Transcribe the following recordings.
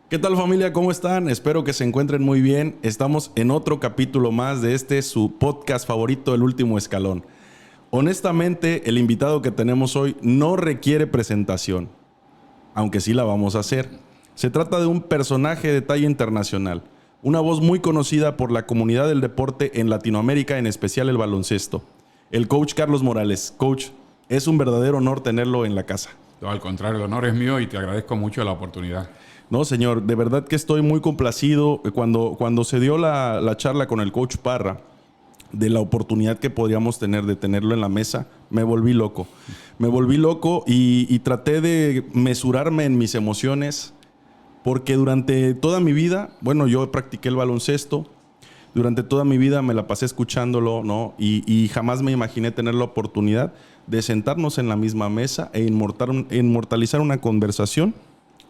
¿Qué tal, familia? ¿Cómo están? Espero que se encuentren muy bien. Estamos en otro capítulo más de su podcast favorito, El Último Escalón. Honestamente, el invitado que tenemos hoy no requiere presentación, aunque sí la vamos a hacer. Se trata de un personaje de talla internacional, una voz muy conocida por la comunidad del deporte en Latinoamérica, en especial el baloncesto. El coach Carlos Morales. Coach, es un verdadero honor tenerlo en la casa. No, al contrario, el honor es mío y te agradezco mucho la oportunidad. No, señor, de verdad que estoy muy complacido. Cuando se dio la charla con el coach Parra de la oportunidad que podríamos tener de tenerlo en la mesa, me volví loco. Me volví loco y traté de mesurarme en mis emociones, porque durante toda mi vida, bueno, yo practiqué el baloncesto, durante toda mi vida me la pasé escuchándolo, ¿no? Y jamás me imaginé tener la oportunidad de sentarnos en la misma mesa e inmortalizar una conversación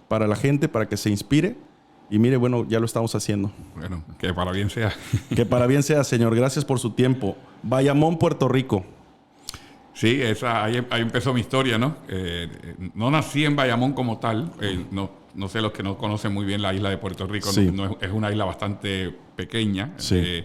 para la gente, para que se inspire. Y mire, bueno, ya lo estamos haciendo. Bueno, que para bien sea. Que para bien sea, señor. Gracias por su tiempo. Bayamón, Puerto Rico. Sí, ahí empezó mi historia, ¿no? No nací en Bayamón como tal. No sé los que no conocen muy bien la isla de Puerto Rico. Sí. Es una isla bastante pequeña. Sí.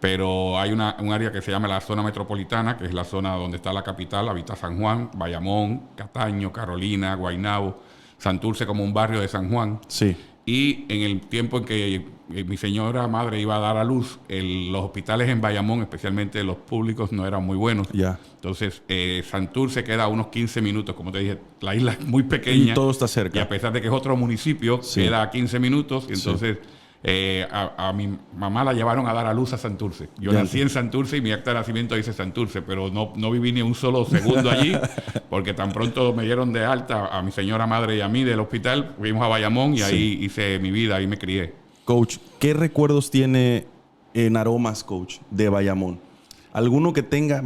Pero hay un área que se llama la zona metropolitana, que es la zona donde está la capital. Habita San Juan, Bayamón, Cataño, Carolina, Guaynabo, Santurce como un barrio de San Juan. Sí. Y en el tiempo en que mi señora madre iba a dar a luz, los hospitales en Bayamón, especialmente los públicos, no eran muy buenos. Ya. Entonces, Santurce queda a unos 15 minutos, como te dije, la isla es muy pequeña. Y todo está cerca. Y a pesar de que es otro municipio, Sí. queda a 15 minutos. Y entonces, Sí. a mi mamá la llevaron a dar a luz a Santurce. Yo Ya. nací en Santurce y mi acta de nacimiento dice Santurce, pero no viví ni un solo segundo allí, porque tan pronto me dieron de alta a mi señora madre y a mí del hospital, fuimos a Bayamón y Sí. ahí hice mi vida, ahí me crié. Coach, ¿qué recuerdos tiene en aromas, coach, de Bayamón? ¿Alguno que tenga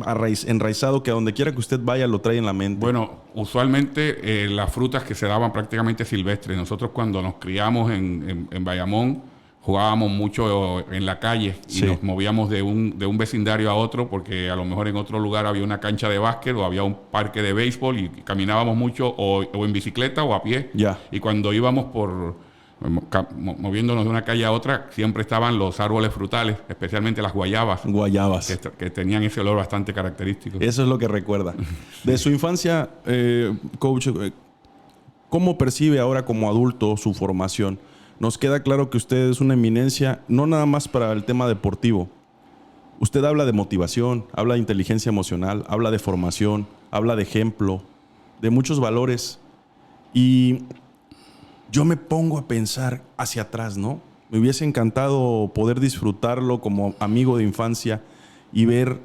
enraizado, que a donde quiera que usted vaya lo trae en la mente? Bueno, usualmente las frutas que se daban prácticamente silvestres. Nosotros cuando nos criamos en Bayamón, jugábamos mucho en la calle y Sí. nos movíamos de un vecindario a otro, porque a lo mejor en otro lugar había una cancha de básquet o había un parque de béisbol y caminábamos mucho o en bicicleta o a pie. Ya. Y cuando íbamos moviéndonos de una calle a otra, siempre estaban los árboles frutales, especialmente las guayabas, Guayabas. que tenían ese olor bastante característico. Eso es lo que recuerda. De su infancia, coach, ¿cómo percibe ahora como adulto su formación? Nos queda claro que usted es una eminencia, no nada más para el tema deportivo. Usted habla de motivación, habla de inteligencia emocional, habla de formación, habla de ejemplo, de muchos valores. Y yo me pongo a pensar hacia atrás, ¿no? Me hubiese encantado poder disfrutarlo como amigo de infancia y ver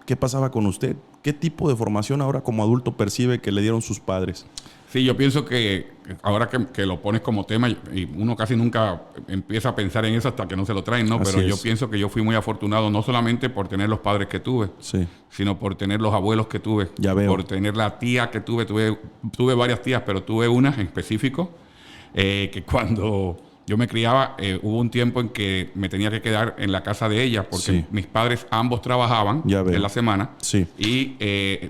qué pasaba con usted. ¿Qué tipo de formación ahora como adulto percibe que le dieron sus padres? Sí, yo pienso que ahora que lo pones como tema, y uno casi nunca empieza a pensar en eso hasta que no se lo traen, ¿no? Así Pero yo es. pienso que yo fui muy afortunado, no solamente por tener los padres que tuve, Sí. sino por tener los abuelos que tuve. Ya veo. Por tener la tía que tuve. Tuve varias tías, pero tuve una en específico, que cuando yo me criaba, hubo un tiempo en que me tenía que quedar en la casa de ella, porque Sí. mis padres ambos trabajaban Ya veo. en la semana. Sí. Y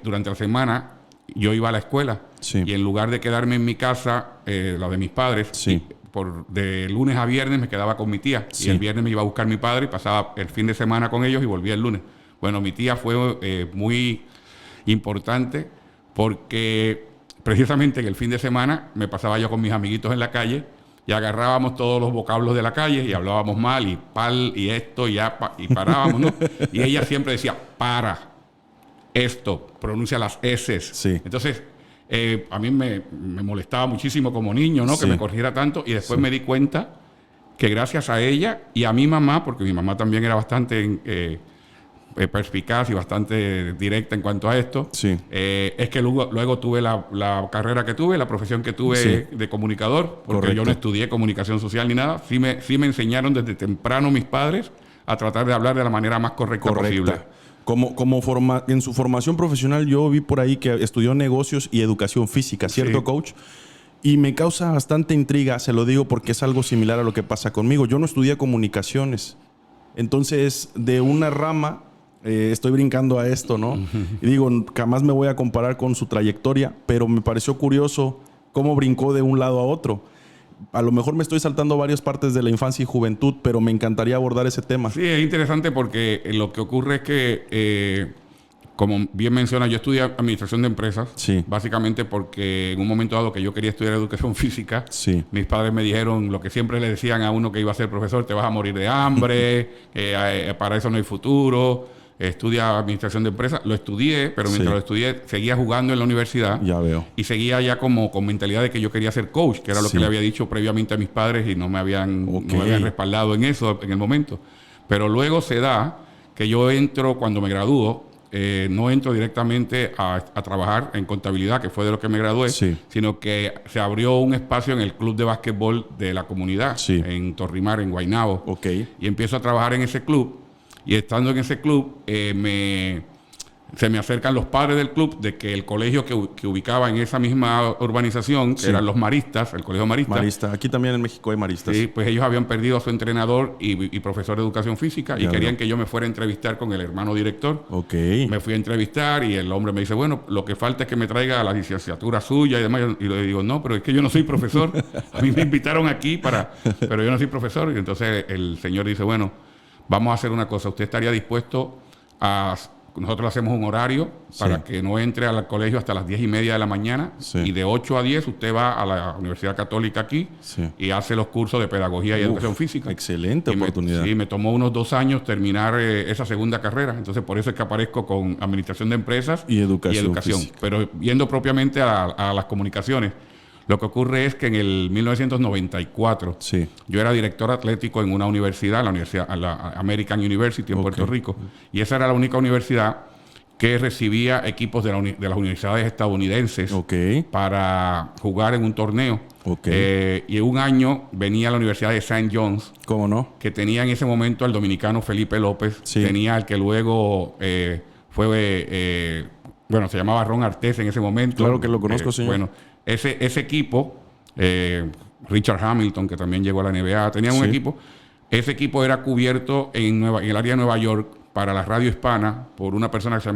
durante la semana yo iba a la escuela. Sí. Y en lugar de quedarme en mi casa, la de mis padres, Sí. de lunes a viernes me quedaba con mi tía. Sí. Y el viernes me iba a buscar mi padre y pasaba el fin de semana con ellos y volvía el lunes. Bueno, mi tía fue muy importante porque precisamente en el fin de semana me pasaba yo con mis amiguitos en la calle y agarrábamos todos los vocablos de la calle y hablábamos mal y pal y esto y parábamos, ¿no? Y ella siempre decía, para, esto, pronuncia las S. Sí. Entonces, a mí me molestaba muchísimo como niño, ¿no? Sí. Que me corrigiera tanto. Y después Sí. me di cuenta que gracias a ella y a mi mamá, porque mi mamá también era bastante perspicaz y bastante directa en cuanto a esto, Sí. es que luego tuve la carrera que tuve, la profesión que tuve Sí. de comunicador, porque Correcto. yo no estudié comunicación social ni nada. Sí me enseñaron desde temprano mis padres a tratar de hablar de la manera más correcta posible. En su formación profesional yo vi por ahí que estudió negocios y educación física, ¿cierto, Sí. coach? Y me causa bastante intriga, se lo digo porque es algo similar a lo que pasa conmigo. Yo no estudié comunicaciones. Entonces, de una rama, estoy brincando a esto, ¿no? Y digo, jamás me voy a comparar con su trayectoria, pero me pareció curioso cómo brincó de un lado a otro. a lo mejor me estoy saltando varias partes de la infancia y juventud, pero me encantaría abordar ese tema. Sí, es interesante porque lo que ocurre es que, como bien menciona, yo estudié administración de empresas, Sí. básicamente porque en un momento dado que yo quería estudiar educación física, Sí. mis padres me dijeron lo que siempre le decían a uno que iba a ser profesor: te vas a morir de hambre, para eso no hay futuro, estudia administración de empresas. Lo estudié, pero mientras Sí. lo estudié seguía jugando en la universidad. Ya veo. Y seguía ya como con mentalidad de que yo quería ser coach, que era lo Sí. que le había dicho previamente a mis padres y no me habían Ok. respaldado en eso en el momento. Pero luego se da que yo entro, cuando me gradúo, no entro directamente a trabajar en contabilidad, que fue de lo que me gradué, Sí. sino que se abrió un espacio en el club de básquetbol de la comunidad, Sí. en Torrimar, en Guaynabo. Ok. Y empiezo a trabajar en ese club. Y estando en ese club, se me acercan los padres del club de que el colegio que ubicaba en esa misma urbanización, que Sí. eran los Maristas, el colegio Marista, Marista. Aquí también en México hay maristas. sí, pues ellos habían perdido a su entrenador y profesor de educación física, y Ya querían veo. que yo me fuera a entrevistar con el hermano director. Ok. Me fui a entrevistar y el hombre me dice: bueno, lo que falta es que me traiga la licenciatura suya y demás. Y le digo: no, pero es que yo no soy profesor. A mí me invitaron aquí pero yo no soy profesor. Y entonces el señor dice: bueno, vamos a hacer una cosa. ¿Usted estaría dispuesto a... Nosotros hacemos un horario para Sí. que no entre al colegio hasta las 10:30 de la mañana, Sí. y de 8 a 10 usted va a la Universidad Católica aquí Sí. y hace los cursos de pedagogía y Uf, educación física? excelente oportunidad. Sí, me tomó unos 2 años terminar esa segunda carrera. Entonces, por eso es que aparezco con administración de empresas Y educación física. Pero yendo propiamente a las comunicaciones, lo que ocurre es que en el 1994 Sí. yo era director atlético en una universidad, la American University en Ok. Puerto Rico. Y esa era la única universidad que recibía equipos de las universidades estadounidenses Ok. para jugar en un torneo. Ok. Y un año venía la Universidad de St. John's, ¿Cómo no? que tenía en ese momento al dominicano Felipe López. Sí. Tenía al que luego fue... bueno, se llamaba Ron Artés en ese momento. Claro que lo conozco, señor. Bueno, ese equipo, Richard Hamilton, que también llegó a la NBA, tenían un Sí. equipo. Ese equipo era cubierto en el área de Nueva York para la radio hispana por una persona que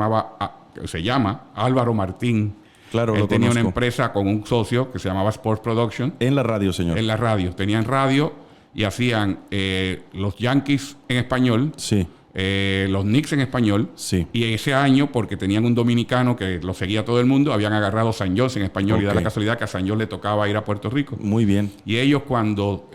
se llama Álvaro Martín. Claro, Él lo tenía una conozco. empresa con un socio que se llamaba Sports Production En la radio, señor. en la radio. Tenían radio y hacían los Yankees en español, Sí. los Knicks en español. Sí. Y ese año, porque tenían un dominicano que lo seguía todo el mundo, habían agarrado San Jose en español. Y da Ok. la casualidad que a San Jose le tocaba ir a Puerto Rico. Muy bien. Y ellos, cuando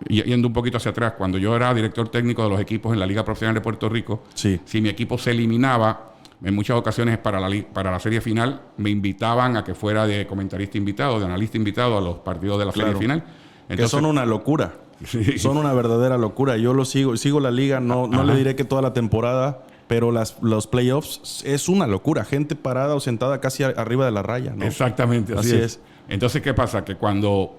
yendo un poquito hacia atrás, cuando yo era director técnico de los equipos en la Liga Profesional de Puerto Rico, Sí. si mi equipo se eliminaba, en muchas ocasiones para la serie final, me invitaban a que fuera de comentarista invitado, de analista invitado a los partidos de la Claro. serie final. Que son una locura. Sí. Son una verdadera locura. Yo lo sigo la liga, no Ajá. le diré que toda la temporada, pero los playoffs es una locura. Gente parada o sentada casi arriba de la raya, ¿no? Exactamente, así es. Entonces, ¿qué pasa? Que cuando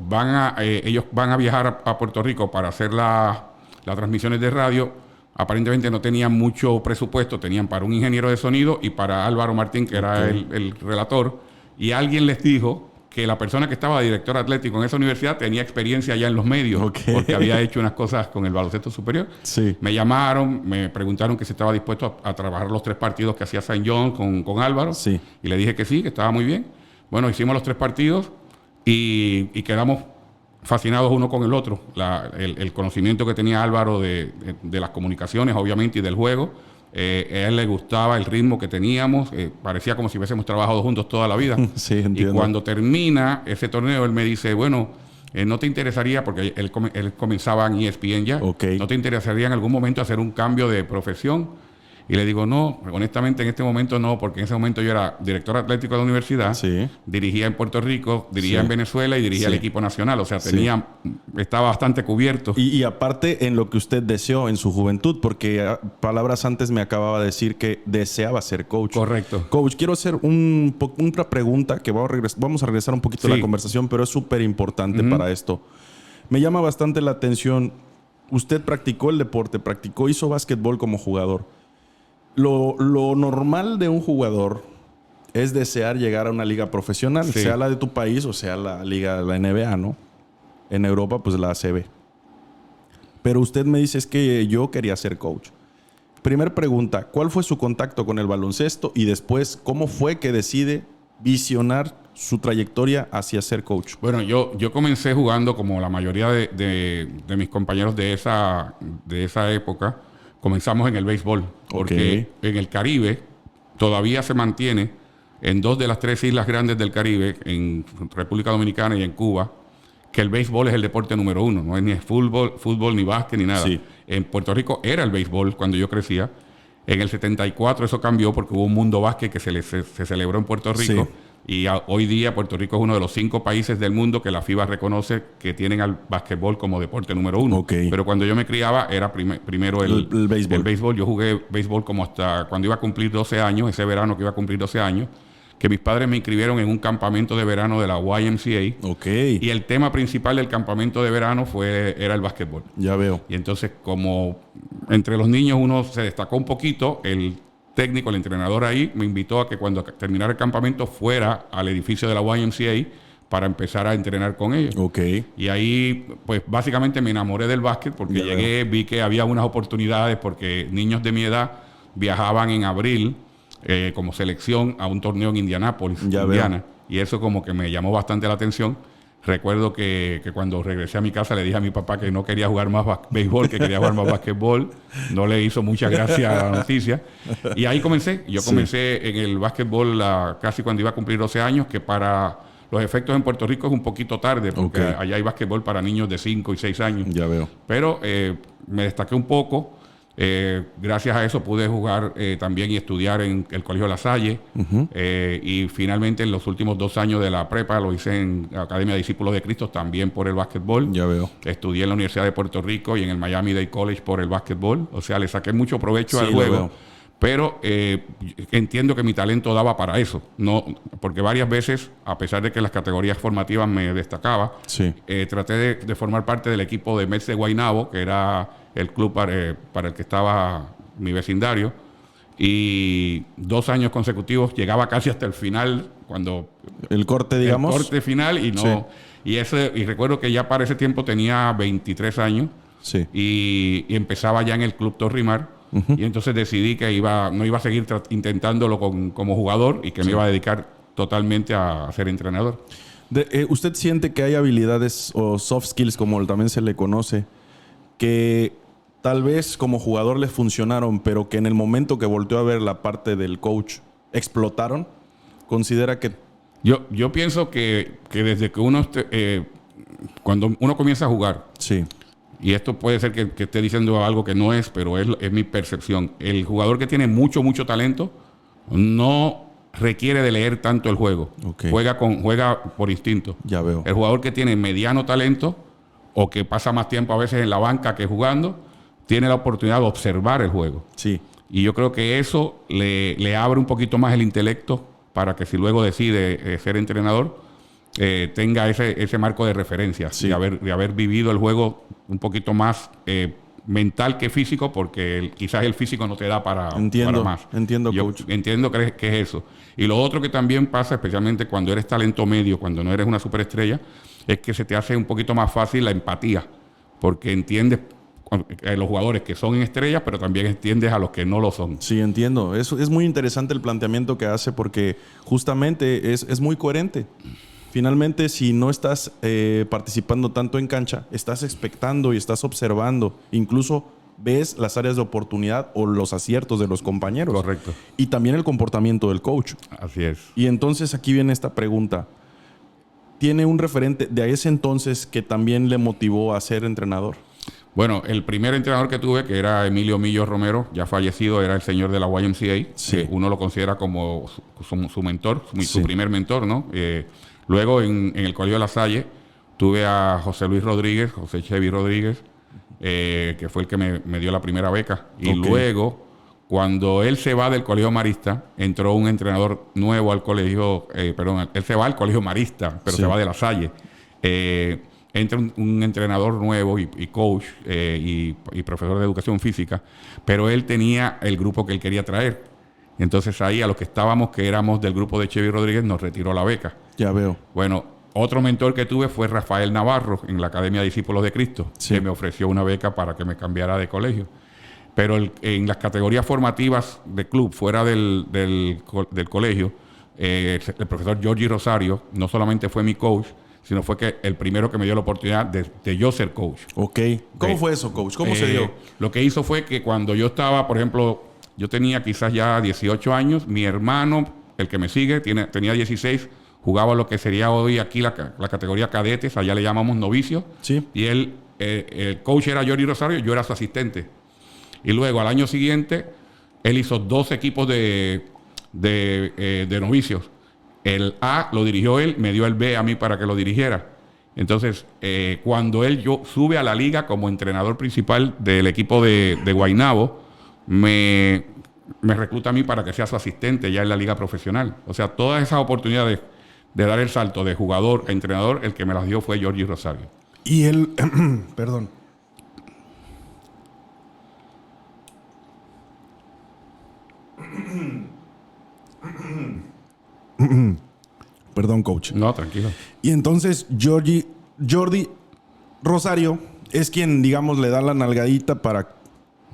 ellos van a viajar a Puerto Rico para hacer las transmisiones de radio, aparentemente no tenían mucho presupuesto, tenían para un ingeniero de sonido y para Álvaro Martín, que era Ok. el relator, y alguien les dijo que la persona que estaba de director atlético en esa universidad tenía experiencia ya en los medios, Ok. porque había hecho unas cosas con el baloncesto superior. Sí. Me llamaron, me preguntaron que si estaba dispuesto a trabajar los 3 partidos que hacía St. John con Álvaro. Sí. Y le dije que sí, que estaba muy bien. Bueno, hicimos los 3 partidos y quedamos fascinados uno con el otro. El conocimiento que tenía Álvaro de las comunicaciones, obviamente, y del juego. A él le gustaba el ritmo que teníamos. Parecía como si hubiésemos trabajado juntos toda la vida. Sí, entiendo. Y cuando termina ese torneo, él me dice: bueno, ¿no te interesaría, porque él comenzaba en ESPN ya, Ok. ¿no te interesaría en algún momento hacer un cambio de profesión? Y le digo: no, honestamente en este momento no, porque en ese momento yo era director atlético de la universidad, Sí. dirigía en Puerto Rico, dirigía Sí. en Venezuela y dirigía Sí. el equipo nacional. O sea, Sí. estaba bastante cubierto. Y aparte en lo que usted deseó en su juventud, porque palabras antes me acababa de decir que deseaba ser coach. Correcto. Coach, quiero hacer una pregunta que vamos a regresar un poquito a Sí. la conversación, pero es súper importante Ujú. para esto. Me llama bastante la atención. Usted practicó el deporte, hizo básquetbol como jugador. Lo normal de un jugador es desear llegar a una liga profesional, Sí. sea la de tu país o sea la liga de la NBA, ¿no? En Europa, pues la ACB. Pero usted me dice es que yo quería ser coach. Primer pregunta, ¿cuál fue su contacto con el baloncesto? Y después, ¿cómo fue que decide visionar su trayectoria hacia ser coach? Bueno, yo comencé jugando como la mayoría de mis compañeros de esa época. Comenzamos en el béisbol, porque en el Caribe todavía se mantiene en 2 de las 3 islas grandes del Caribe, en República Dominicana y en Cuba, que el béisbol es el deporte número 1. No es ni fútbol, ni básquet, ni nada. Sí. En Puerto Rico era el béisbol cuando yo crecía. En el 74 eso cambió porque hubo un Mundo Básquet que se celebró en Puerto Rico. Sí. Y hoy día Puerto Rico es uno de los 5 países del mundo que la FIBA reconoce que tienen al básquetbol como deporte número 1. Pero cuando yo me criaba era primero el béisbol. El béisbol. Yo jugué béisbol como hasta cuando iba a cumplir 12 años, ese verano que iba a cumplir 12 años, que mis padres me inscribieron en un campamento de verano de la YMCA. Y el tema principal del campamento de verano era el básquetbol. Ya veo. Y entonces, como entre los niños uno se destacó un poquito, el técnico, el entrenador ahí, me invitó a que cuando terminara el campamento fuera al edificio de la YMCA para empezar a entrenar con ellos. Y ahí, pues básicamente me enamoré del básquet porque llegué, vi que había unas oportunidades porque niños de mi edad viajaban en abril como selección a un torneo en Indianápolis, Indiana. Y eso como que me llamó bastante la atención. Recuerdo que cuando regresé a mi casa le dije a mi papá que no quería jugar más béisbol, que quería jugar más básquetbol. No le hizo mucha gracia la noticia. Y ahí comencé. Yo comencé en el básquetbol casi cuando iba a cumplir 12 años, que para los efectos en Puerto Rico es un poquito tarde, porque allá hay básquetbol para niños de 5 y 6 años. Ya veo. Pero me destaqué un poco. Gracias a eso pude jugar también y estudiar en el Colegio La Salle. Y finalmente en los últimos 2 años de la prepa lo hice en la Academia de Discípulos de Cristo, también por el básquetbol. Ya veo. Estudié en la Universidad de Puerto Rico y en el Miami-Dade College por el básquetbol. O sea, le saqué mucho provecho al juego. Pero entiendo que mi talento daba para eso. No, porque varias veces, a pesar de que las categorías formativas me destacaba, traté de formar parte del equipo de Mets de Guaynabo, que era el club para el que estaba mi vecindario. Y 2 años consecutivos llegaba casi hasta el final, cuando... El corte, digamos. El corte final y no... Y recuerdo que ya para ese tiempo tenía 23 años. Y empezaba ya en el Club Torrimar. Y entonces decidí que no iba a seguir intentándolo como jugador y que me iba a dedicar totalmente a ser entrenador. ¿Usted siente que hay habilidades o soft skills, como también se le conoce, que tal vez como jugador le funcionaron, pero que en el momento que volteó a ver la parte del coach explotaron? ¿Considera que...? Yo pienso que desde que uno... cuando uno comienza a jugar... Y esto puede ser que esté diciendo algo que no es, pero es mi percepción. El jugador que tiene mucho talento no requiere de leer tanto el juego. Juega por instinto. Ya veo. El jugador que tiene mediano talento o que pasa más tiempo a veces en la banca que jugando, tiene la oportunidad de observar el juego. Y yo creo que eso le abre un poquito más el intelecto para que si luego decide ser entrenador, tenga ese marco de referencia, de haber vivido el juego un poquito más mental que físico, porque quizás el físico no te da para más. Entiendo, yo coach. Entiendo que es eso. Y lo otro que también pasa, especialmente cuando eres talento medio, cuando no eres una superestrella, es que se te hace un poquito más fácil la empatía, porque entiendes a los jugadores que son estrellas, pero también entiendes a los que no lo son. Sí, entiendo. Es muy interesante el planteamiento que hace, porque justamente es muy coherente. Finalmente, si no estás participando tanto en cancha, estás expectando y estás observando. Incluso ves las áreas de oportunidad o los aciertos de los compañeros. Correcto. Y también el comportamiento del coach. Así es. Y entonces aquí viene esta pregunta. ¿Tiene un referente de ese entonces que también le motivó a ser entrenador? Bueno, el primer entrenador que tuve, que era Emilio Millo Romero, ya fallecido, era el señor de la YMCA. Uno lo considera como su mentor, su primer mentor, ¿no? Luego, en el Colegio La Salle, tuve a José Chevy Rodríguez, que fue el que me dio la primera beca. Y luego, cuando él se va del Colegio Marista, entró un entrenador nuevo al colegio, él se va al Colegio Marista, pero se va de La Salle. Entra un entrenador nuevo y coach y profesor de educación física, pero él tenía el grupo que él quería traer. Entonces ahí a los que estábamos, que éramos del grupo de Chevy Rodríguez, nos retiró la beca. Ya veo. Bueno, otro mentor que tuve fue Rafael Navarro en la Academia de Discípulos de Cristo, que me ofreció una beca para que me cambiara de colegio. Pero en las categorías formativas de club, fuera del colegio, el profesor Georgie Rosario no solamente fue mi coach, sino fue que el primero que me dio la oportunidad de yo ser coach. Ok. ¿Cómo fue eso, coach? ¿Cómo se dio? Lo que hizo fue que cuando yo estaba, por ejemplo, yo tenía quizás ya 18 años, mi hermano, el que me sigue, tenía 16, jugaba lo que sería hoy aquí la categoría cadetes, allá le llamamos novicios. Sí. Y él, el coach era Georgie Rosario, yo era su asistente. Y luego al año siguiente, él hizo 2 equipos de novicios. El A lo dirigió él, me dio el B a mí para que lo dirigiera. Entonces, cuando yo sube a la liga como entrenador principal del equipo de Guaynabo, me recluta a mí para que sea su asistente ya en la liga profesional. O sea, todas esas oportunidades de dar el salto de jugador a entrenador, el que me las dio fue Georgie Rosario. Y él, perdón. Perdón, coach. No, tranquilo. Y entonces Jordi Rosario es quien, digamos, le da la nalgadita para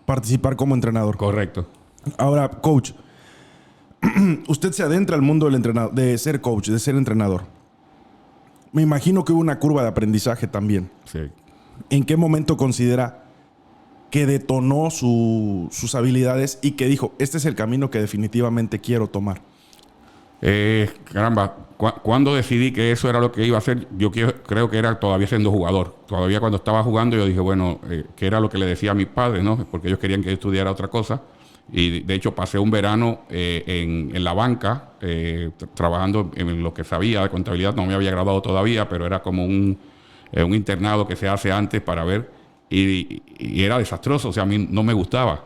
participar como entrenador. Correcto. Ahora, coach, usted se adentra al mundo del entrenador, de ser coach, de ser entrenador. Me imagino que hubo una curva de aprendizaje también. Sí. ¿En qué momento considera que detonó sus habilidades y que dijo, este es el camino que definitivamente quiero tomar? Caramba, cuando decidí que eso era lo que iba a hacer, yo creo que era todavía siendo jugador. Todavía cuando estaba jugando yo dije, bueno, que era lo que le decía a mis padres, ¿no? Porque ellos querían que yo estudiara otra cosa. Y de hecho pasé un verano en la banca, trabajando en lo que sabía de contabilidad. No me había graduado todavía, pero era como un internado que se hace antes para ver. Y era desastroso, o sea, a mí no me gustaba.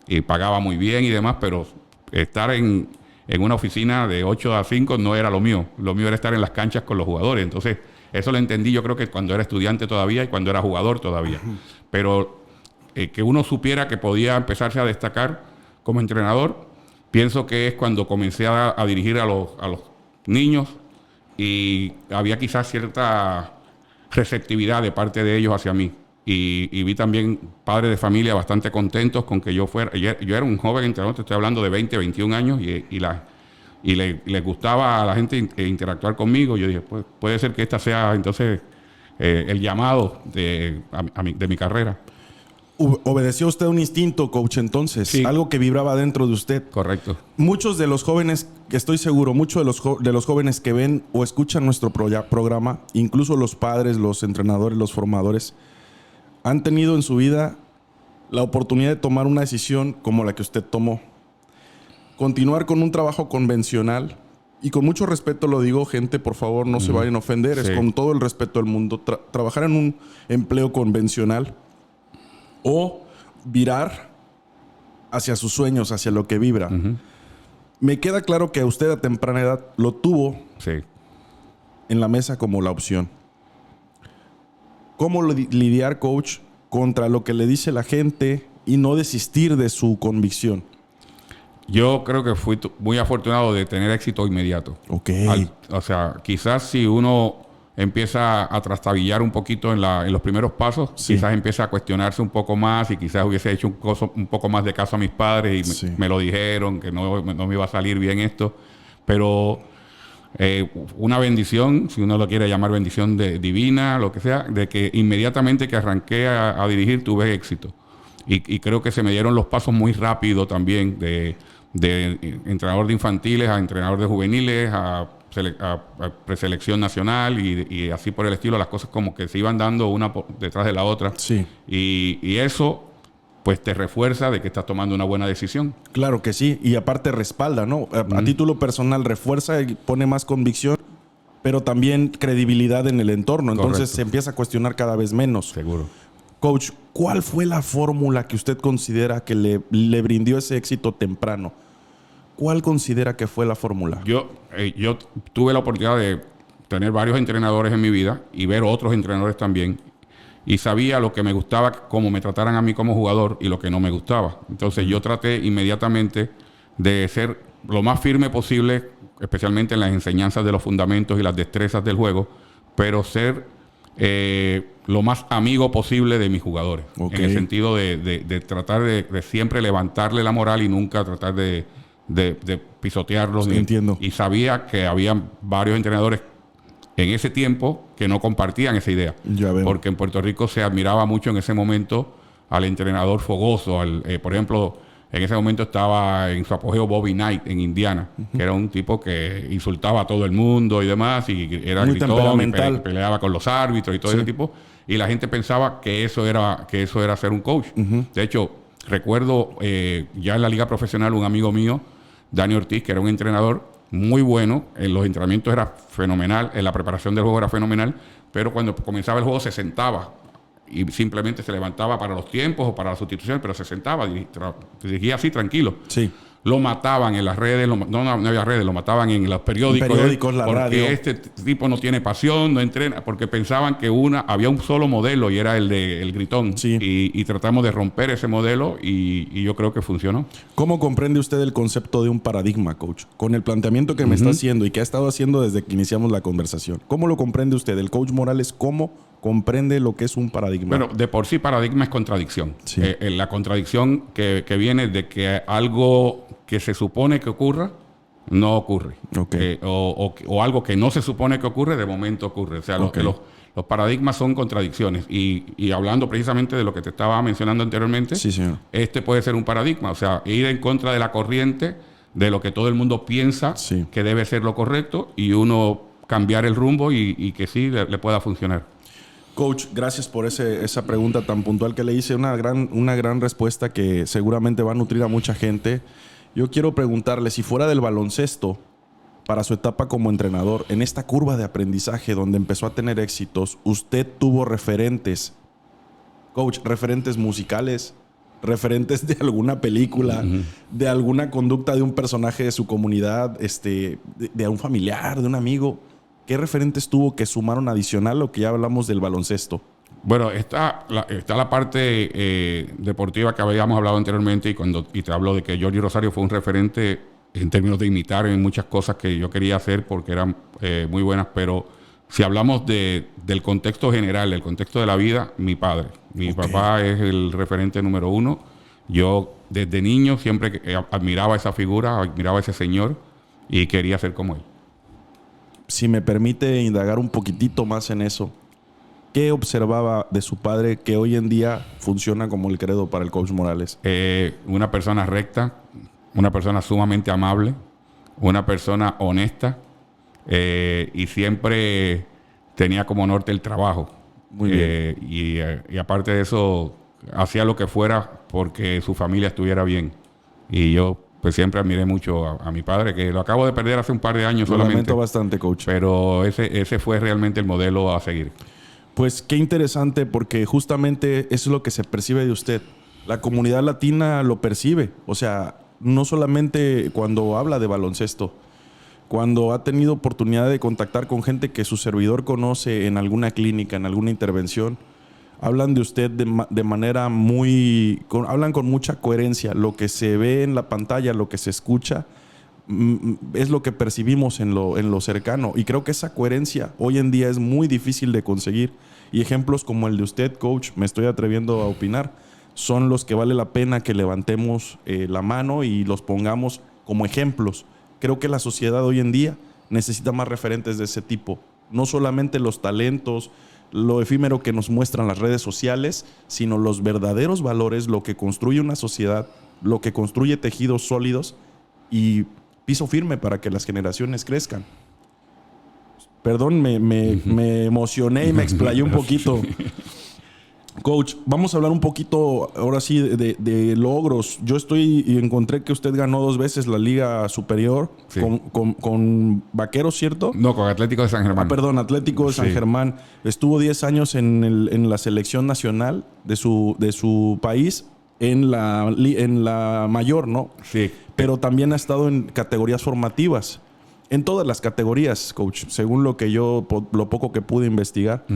Y pagaba muy bien y demás, pero estar en una oficina de 8 a 5 no era lo mío. Lo mío era estar en las canchas con los jugadores. Entonces, eso lo entendí yo creo que cuando era estudiante todavía y cuando era jugador todavía. Pero que uno supiera que podía empezarse a destacar como entrenador, pienso que es cuando comencé a dirigir a los niños y había quizás cierta receptividad de parte de ellos hacia mí. Y vi también padres de familia bastante contentos con que yo fuera. Yo era un joven entrenador, te estoy hablando de 20, 21 años, y les gustaba a la gente interactuar conmigo. Yo dije, pues puede ser que esta sea entonces el llamado de mi carrera. ¿Obedeció usted un instinto, coach, entonces? Sí. Algo que vibraba dentro de usted. Correcto. Muchos de los jóvenes, que estoy seguro, muchos de los jóvenes que ven o escuchan nuestro programa, incluso los padres, los entrenadores, los formadores, han tenido en su vida la oportunidad de tomar una decisión como la que usted tomó. Continuar con un trabajo convencional, y con mucho respeto lo digo, gente, por favor, no se vayan a ofender, Sí. es con todo el respeto del mundo, trabajar en un empleo convencional o virar hacia sus sueños, hacia lo que vibra. Me queda claro que a usted a temprana edad lo tuvo Sí. en la mesa como la opción. ¿Cómo lidiar, coach, contra lo que le dice la gente y no desistir de su convicción? Yo creo que fui muy afortunado de tener éxito inmediato. Ok. O sea, quizás si uno empieza a trastabillar un poquito en los primeros pasos, Sí. quizás empieza a cuestionarse un poco más y quizás hubiese hecho un poco más de caso a mis padres y Sí. me lo dijeron, que no me iba a salir bien esto. Pero una bendición, si uno lo quiere llamar bendición divina, lo que sea, de que inmediatamente que arranqué a dirigir tuve éxito. Y creo que se me dieron los pasos muy rápido también de entrenador de infantiles a entrenador de juveniles a preselección nacional y así por el estilo. Las cosas como que se iban dando una detrás de la otra. Sí. Y eso pues te refuerza de que estás tomando una buena decisión. Claro que sí. Y aparte respalda, ¿no? A título personal refuerza y pone más convicción, pero también credibilidad en el entorno. Entonces Correcto. se empieza a cuestionar cada vez menos. Seguro. Coach, ¿cuál fue la fórmula que usted considera que le brindó ese éxito temprano? ¿Cuál considera que fue la fórmula? Yo tuve la oportunidad de tener varios entrenadores en mi vida y ver otros entrenadores también. Y sabía lo que me gustaba, cómo me trataran a mí como jugador y lo que no me gustaba. Entonces yo traté inmediatamente de ser lo más firme posible, especialmente en las enseñanzas de los fundamentos y las destrezas del juego, pero ser lo más amigo posible de mis jugadores. Ok. En el sentido de tratar de siempre levantarle la moral y nunca tratar de de pisotearlos. Sí, entiendo. Y sabía que había varios entrenadores en ese tiempo que no compartían esa idea. Ya veo. Porque en Puerto Rico se admiraba mucho en ese momento al entrenador fogoso. Por ejemplo, en ese momento estaba en su apogeo Bobby Knight en Indiana, que era un tipo que insultaba a todo el mundo y demás, y era muy gritón, temperamental. y peleaba con los árbitros y todo ese tipo. Y la gente pensaba que eso era ser un coach. De hecho, recuerdo ya en la liga profesional un amigo mío, Dani Ortiz, que era un entrenador muy bueno, en los entrenamientos era fenomenal, en la preparación del juego era fenomenal, pero cuando comenzaba el juego se sentaba y simplemente se levantaba para los tiempos o para la sustitución, pero se sentaba, dirigía así tranquilo. Sí. Lo mataban en las redes, no había redes, lo mataban en los periódicos, la porque radio. este tipo no tiene pasión, no entrena, porque pensaban que había un solo modelo y era el gritón. Sí. Y tratamos de romper ese modelo y yo creo que funcionó. ¿Cómo comprende usted el concepto de un paradigma, coach? Con el planteamiento que me está haciendo y que ha estado haciendo desde que iniciamos la conversación. ¿Cómo lo comprende usted? El coach Morales, ¿cómo comprende lo que es un paradigma? Bueno, de por sí paradigma es contradicción. Sí. La contradicción que viene de que algo que se supone que ocurra, no ocurre. Okay. O algo que no se supone que ocurre, de momento ocurre. O sea, Okay. los paradigmas son contradicciones. Y hablando precisamente de lo que te estaba mencionando anteriormente, Sí, señor. este puede ser un paradigma. O sea, ir en contra de la corriente, de lo que todo el mundo piensa Sí. que debe ser lo correcto, y uno cambiar el rumbo y que sí le pueda funcionar. Coach, gracias por esa pregunta tan puntual que le hice. Una gran respuesta que seguramente va a nutrir a mucha gente. Yo quiero preguntarle, si fuera del baloncesto, para su etapa como entrenador, en esta curva de aprendizaje donde empezó a tener éxitos, usted tuvo referentes, coach, referentes musicales, referentes de alguna película, de alguna conducta de un personaje de su comunidad, de un familiar, de un amigo. ¿Qué referentes tuvo que sumaron adicional a lo que ya hablamos del baloncesto? Bueno, está la parte deportiva que habíamos hablado anteriormente y te hablo de que Jordi Rosario fue un referente en términos de imitar en muchas cosas que yo quería hacer porque eran muy buenas, pero si hablamos del contexto general, del contexto de la vida, mi padre. Mi papá es el referente número uno. Yo desde niño siempre admiraba esa figura, admiraba a ese señor y quería ser como él. Si me permite indagar un poquitito más en eso, ¿qué observaba de su padre que hoy en día funciona como el credo para el coach Morales? Una persona recta, una persona sumamente amable, una persona honesta y siempre tenía como norte el trabajo. Muy bien. Y aparte de eso, hacía lo que fuera porque su familia estuviera bien. Y yo pues siempre admiré mucho a mi padre, que lo acabo de perder hace un par de años Lo solamente. lamento bastante, coach. Pero ese fue realmente el modelo a seguir. Pues qué interesante, porque justamente eso es lo que se percibe de usted. La comunidad latina lo percibe. O sea, no solamente cuando habla de baloncesto, cuando ha tenido oportunidad de contactar con gente que su servidor conoce en alguna clínica, en alguna intervención, hablan de usted de manera hablan con mucha coherencia. Lo que se ve en la pantalla, lo que se escucha, es lo que percibimos en lo cercano. Y creo que esa coherencia hoy en día es muy difícil de conseguir. Y ejemplos como el de usted, coach, me estoy atreviendo a opinar, son los que vale la pena que levantemos la mano y los pongamos como ejemplos. Creo que la sociedad hoy en día necesita más referentes de ese tipo. No solamente los talentos, lo efímero que nos muestran las redes sociales, sino los verdaderos valores, lo que construye una sociedad, lo que construye tejidos sólidos y piso firme para que las generaciones crezcan. Perdón, me emocioné y me explayé un poquito. Coach, vamos a hablar un poquito ahora sí de logros. Yo encontré que usted ganó 2 veces la Liga Superior, sí, con Vaqueros, ¿cierto? No, con Atlético de San Germán. Perdón, Atlético de San Germán. Estuvo 10 años en la selección nacional de su país, en la mayor, ¿no? Sí. Pero también ha estado en categorías formativas. En todas las categorías, coach, según lo poco que pude investigar.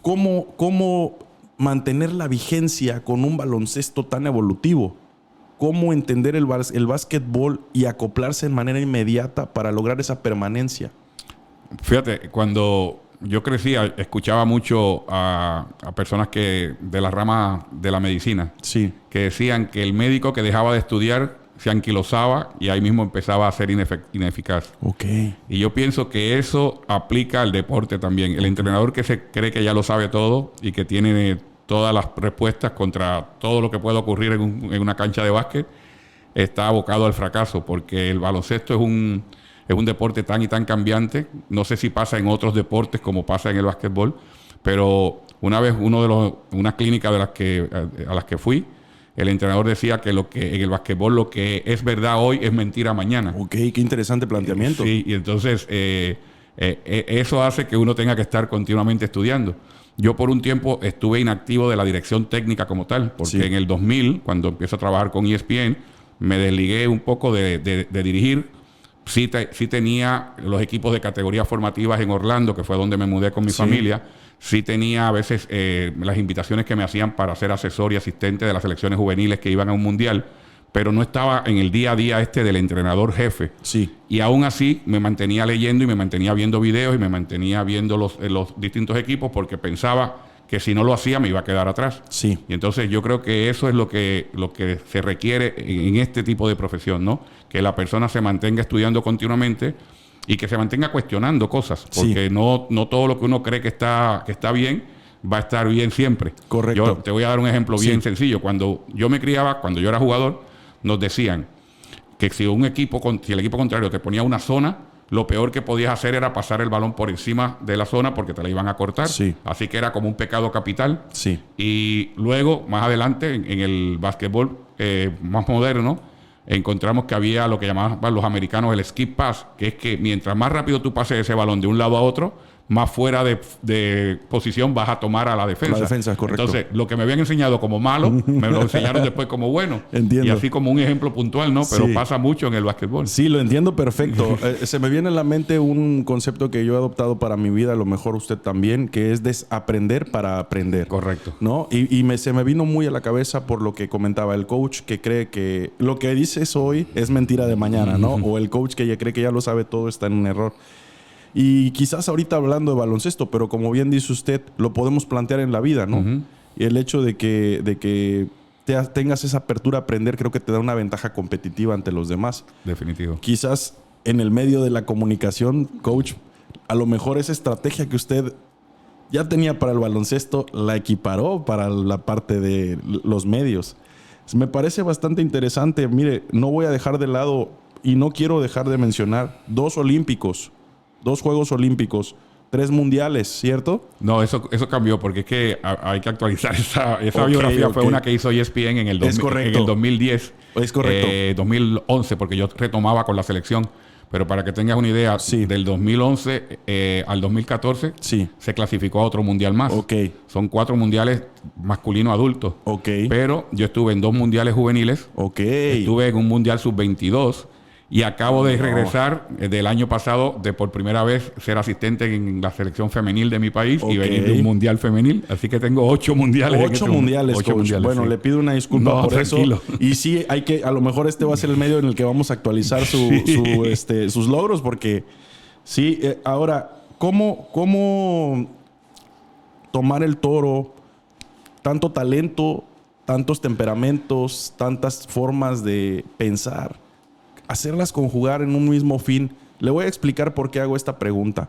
¿Cómo mantener la vigencia con un baloncesto tan evolutivo? ¿Cómo entender el básquetbol y acoplarse de manera inmediata para lograr esa permanencia? Fíjate, cuando yo crecía, escuchaba mucho a personas de la rama de la medicina, sí, que decían que el médico que dejaba de estudiar se anquilosaba y ahí mismo empezaba a ser ineficaz. Ok. Y yo pienso que eso aplica al deporte también. El entrenador que se cree que ya lo sabe todo y que tiene todas las respuestas contra todo lo que pueda ocurrir en una cancha de básquet, está abocado al fracaso, porque el baloncesto es un deporte tan y tan cambiante. No sé si pasa en otros deportes como pasa en el básquetbol, pero una vez una clínica a las que fui, el entrenador decía que en el básquetbol lo que es verdad hoy es mentira mañana. Ok, qué interesante planteamiento. Sí, y entonces eso hace que uno tenga que estar continuamente estudiando. Yo por un tiempo estuve inactivo de la dirección técnica como tal, porque en el 2000, cuando empiezo a trabajar con ESPN, me desligué un poco de dirigir. Sí tenía los equipos de categorías formativas en Orlando, que fue donde me mudé con mi familia. Sí tenía a veces las invitaciones que me hacían para ser asesor y asistente de las selecciones juveniles que iban a un mundial, pero no estaba en el día a día del entrenador jefe. Sí. Y aún así me mantenía leyendo y me mantenía viendo videos y me mantenía viendo los distintos equipos, porque pensaba que si no lo hacía me iba a quedar atrás. Sí. Y entonces yo creo que eso es lo que se requiere en este tipo de profesión, ¿no? Que la persona se mantenga estudiando continuamente y que se mantenga cuestionando cosas, porque no todo lo que uno cree que está bien va a estar bien siempre. Correcto. Yo te voy a dar un ejemplo bien sencillo. Cuando yo me criaba, cuando yo era jugador, nos decían que si el equipo contrario te ponía una zona, lo peor que podías hacer era pasar el balón por encima de la zona porque te la iban a cortar. Sí. Así que era como un pecado capital. Sí. Y luego, más adelante, en el básquetbol más moderno, encontramos que había lo que llamaban los americanos el skip pass, que es que mientras más rápido tú pases ese balón de un lado a otro, más fuera de posición vas a tomar a la defensa. La defensa, es correcto. Entonces, lo que me habían enseñado como malo, me lo enseñaron después como bueno. Entiendo. Y así como un ejemplo puntual, ¿no? Pero pasa mucho en el básquetbol. Sí, lo entiendo perfecto. Se me viene a la mente un concepto que yo he adoptado para mi vida, a lo mejor usted también, que es desaprender para aprender. Correcto. ¿No? Se me vino muy a la cabeza por lo que comentaba el coach, que cree que lo que dices hoy es mentira de mañana, ¿no? O el coach que ya cree que ya lo sabe todo está en un error. Y quizás ahorita hablando de baloncesto, pero como bien dice usted, lo podemos plantear en la vida, ¿no? Y el hecho de que tengas esa apertura a aprender, creo que te da una ventaja competitiva ante los demás. Definitivo. Quizás en el medio de la comunicación, coach, a lo mejor esa estrategia que usted ya tenía para el baloncesto la equiparó para la parte de los medios. Me parece bastante interesante. Mire, no voy a dejar de lado y no quiero dejar de mencionar 2 olímpicos. 2 Juegos Olímpicos, 3 mundiales, ¿cierto? No, eso cambió porque es que hay que actualizar esa biografía. Fue una que hizo ESPN en el 2010. Es correcto. 2011, porque yo retomaba con la selección. Pero para que tengas una idea, del 2011 al 2014 se clasificó a otro mundial más. Okay. Son 4 mundiales masculinos adultos. Okay. Pero yo estuve en 2 mundiales juveniles. Okay. Estuve en un mundial sub-22. Y acabo de regresar del año pasado de por primera vez ser asistente en la selección femenil de mi país y venir de un mundial femenil. Así que tengo 8 mundiales. 8 mundiales, 8 mundiales. Bueno, le pido una disculpa por tranquilo. Eso. Y sí, a lo mejor este va a ser el medio en el que vamos a actualizar sus logros, porque sí, ahora, ¿cómo tomar el toro? Tanto talento, tantos temperamentos, tantas formas de pensar, hacerlas conjugar en un mismo fin. Le voy a explicar por qué hago esta pregunta.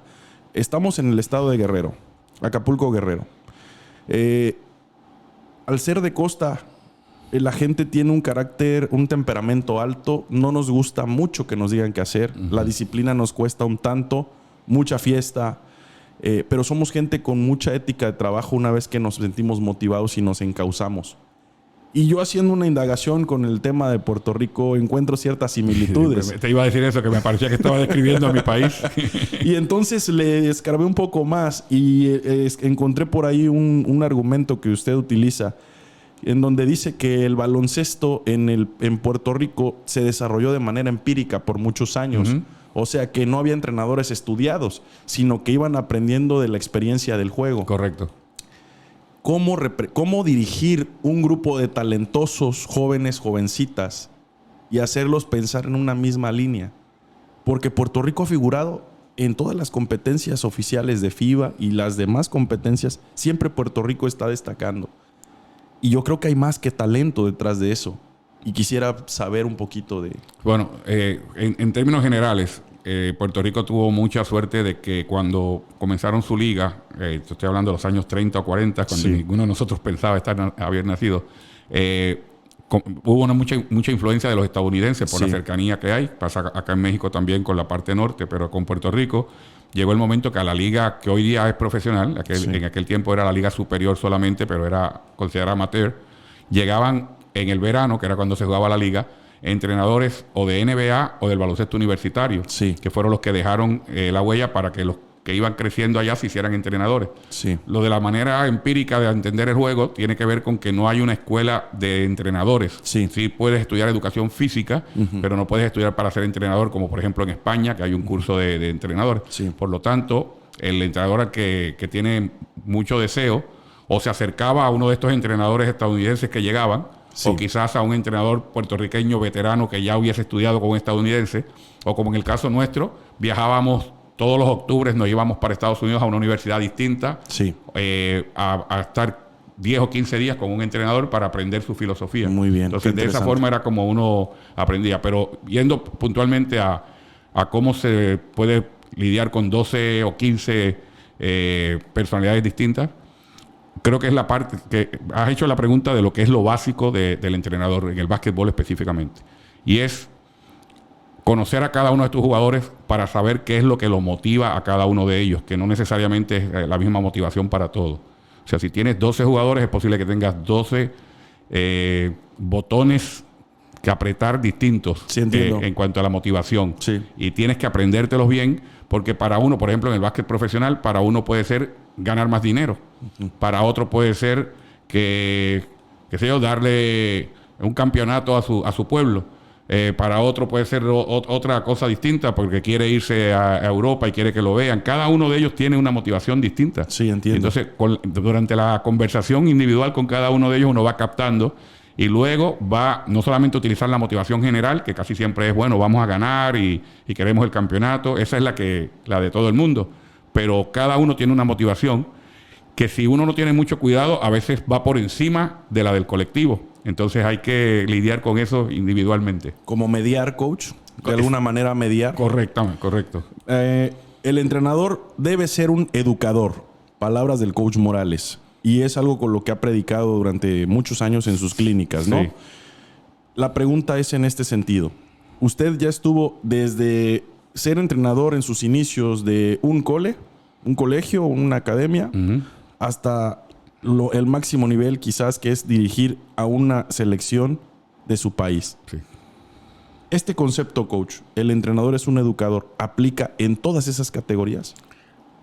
Estamos en el estado de Guerrero, Acapulco, Guerrero. Al ser de costa, la gente tiene un carácter, un temperamento alto. No nos gusta mucho que nos digan qué hacer. La disciplina nos cuesta un tanto, mucha fiesta. Pero somos gente con mucha ética de trabajo una vez que nos sentimos motivados y nos encauzamos. Y yo haciendo una indagación con el tema de Puerto Rico encuentro ciertas similitudes. Te iba a decir eso, que me parecía que estaba describiendo a mi país. Y entonces le escarbé un poco más y encontré por ahí un argumento que usted utiliza en donde dice que el baloncesto en Puerto Rico se desarrolló de manera empírica por muchos años. O sea que no había entrenadores estudiados, sino que iban aprendiendo de la experiencia del juego. Correcto. ¿Cómo dirigir un grupo de talentosos jóvenes, jovencitas y hacerlos pensar en una misma línea? Porque Puerto Rico ha figurado en todas las competencias oficiales de FIBA y las demás competencias. Siempre Puerto Rico está destacando. Y yo creo que hay más que talento detrás de eso. Y quisiera saber un poquito de... Bueno, en términos generales, Puerto Rico tuvo mucha suerte de que cuando comenzaron su liga, estoy hablando de los años 30 o 40, cuando ninguno de nosotros pensaba haber nacido, hubo mucha influencia de los estadounidenses por la cercanía que hay. Pasa acá en México también con la parte norte, pero con Puerto Rico llegó el momento que a la liga que hoy día es profesional, en aquel tiempo era la liga superior solamente, pero era considerada amateur, llegaban en el verano, que era cuando se jugaba la liga, entrenadores o de NBA o del baloncesto universitario, que fueron los que dejaron la huella para que los que iban creciendo allá se hicieran entrenadores. Lo de la manera empírica de entender el juego tiene que ver con que no hay una escuela de entrenadores. Sí puedes estudiar educación física, pero no puedes estudiar para ser entrenador, como por ejemplo en España, que hay un curso de entrenador. Por lo tanto, el entrenador que tiene mucho deseo o se acercaba a uno de estos entrenadores estadounidenses que llegaban, o quizás a un entrenador puertorriqueño veterano que ya hubiese estudiado con un estadounidense, o como en el caso nuestro, viajábamos todos los octubres, nos íbamos para Estados Unidos a una universidad distinta, a estar 10 o 15 días con un entrenador para aprender su filosofía. Muy bien. Entonces, de esa forma era como uno aprendía. Pero yendo puntualmente a cómo se puede lidiar con 12 o 15 personalidades distintas, creo que es la parte que has hecho la pregunta de lo que es lo básico del entrenador en el básquetbol específicamente. Y es conocer a cada uno de tus jugadores para saber qué es lo que lo motiva a cada uno de ellos, que no necesariamente es la misma motivación para todos. O sea, si tienes 12 jugadores, es posible que tengas 12 botones que apretar distintos en cuanto a la motivación. Y tienes que aprendértelos bien, porque para uno, por ejemplo, en el básquet profesional, para uno puede ser ganar más dinero. Para otro puede ser qué sé yo, darle un campeonato a su pueblo. Para otro puede ser otra cosa distinta porque quiere irse a Europa y quiere que lo vean. Cada uno de ellos tiene una motivación distinta. Sí, entiendo. Entonces, durante la conversación individual con cada uno de ellos uno va captando y luego va no solamente a utilizar la motivación general, que casi siempre es, bueno, vamos a ganar y queremos el campeonato. Esa es la de todo el mundo. Pero cada uno tiene una motivación que si uno no tiene mucho cuidado, a veces va por encima de la del colectivo. Entonces hay que lidiar con eso individualmente. Como mediar, coach, de alguna manera mediar. Correctamente, correcto. El entrenador debe ser un educador. Palabras del coach Morales. Y es algo con lo que ha predicado durante muchos años en sus clínicas, ¿no? Sí. La pregunta es en este sentido. Usted ya estuvo desde ser entrenador en sus inicios de un colegio, una academia, hasta el máximo nivel quizás, que es dirigir a una selección de su país. Este concepto, coach, el entrenador es un educador, ¿aplica en todas esas categorías?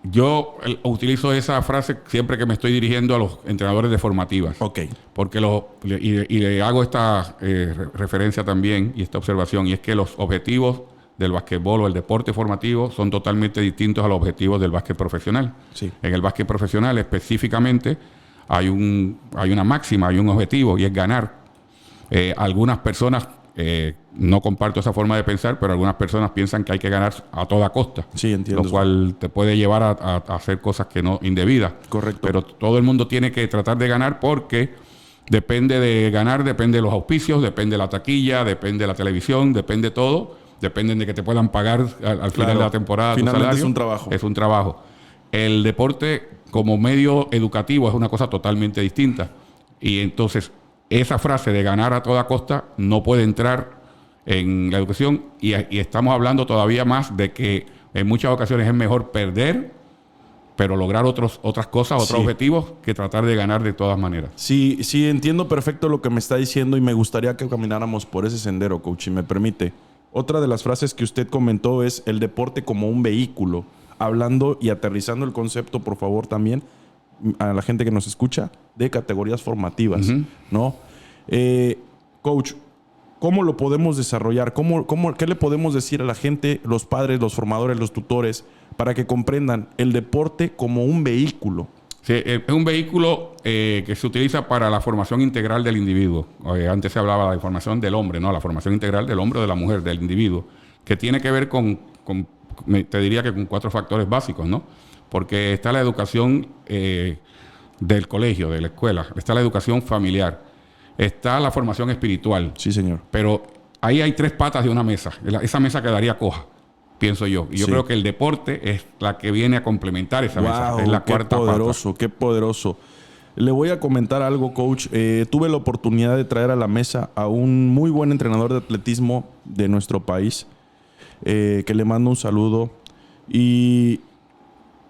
Yo utilizo esa frase siempre que me estoy dirigiendo a los entrenadores de formativas. Porque y le hago esta referencia también y esta observación, y es que los objetivos del básquetbol o el deporte formativo son totalmente distintos a los objetivos del básquet profesional. En el básquet profesional específicamente hay una máxima, hay un objetivo y es ganar. Algunas personas, no comparto esa forma de pensar, pero algunas personas piensan que hay que ganar a toda costa. Sí, entiendo. Lo cual te puede llevar a hacer cosas que no indebidas. Correcto. Pero todo el mundo tiene que tratar de ganar porque depende de ganar, depende de los auspicios, depende de la taquilla, depende de la televisión, depende de todo. Dependen de que te puedan pagar al final de la temporada. Finalmente tu salario. es un trabajo. Es un trabajo. El deporte como medio educativo es una cosa totalmente distinta. Y entonces esa frase de ganar a toda costa no puede entrar en la educación y estamos hablando todavía más de que en muchas ocasiones es mejor perder, pero lograr otras cosas, otros objetivos, que tratar de ganar de todas maneras. Sí, entiendo perfecto lo que me está diciendo y me gustaría que camináramos por ese sendero, coach, si me permite. Otra de las frases que usted comentó es el deporte como un vehículo. Hablando y aterrizando el concepto, por favor, también a la gente que nos escucha, de categorías formativas, ¿no? Coach, ¿cómo lo podemos desarrollar? ¿Qué le podemos decir a la gente, los padres, los formadores, los tutores, para que comprendan el deporte como un vehículo? Sí, es un vehículo que se utiliza para la formación integral del individuo. Antes se hablaba de la formación del hombre, ¿no? La formación integral del hombre o de la mujer, del individuo, que tiene que ver te diría que con 4 factores básicos, ¿no? Porque está la educación del colegio, de la escuela, está la educación familiar. está la formación espiritual. Sí, señor. Pero ahí hay 3 patas de una mesa. Esa mesa quedaría coja, pienso yo. Y yo creo que el deporte es la que viene a complementar esa mesa. Es la cuarta poderoso, pata. qué poderoso. Le voy a comentar algo, coach. Tuve la oportunidad de traer a la mesa a un muy buen entrenador de atletismo de nuestro país, que le mando un saludo. Y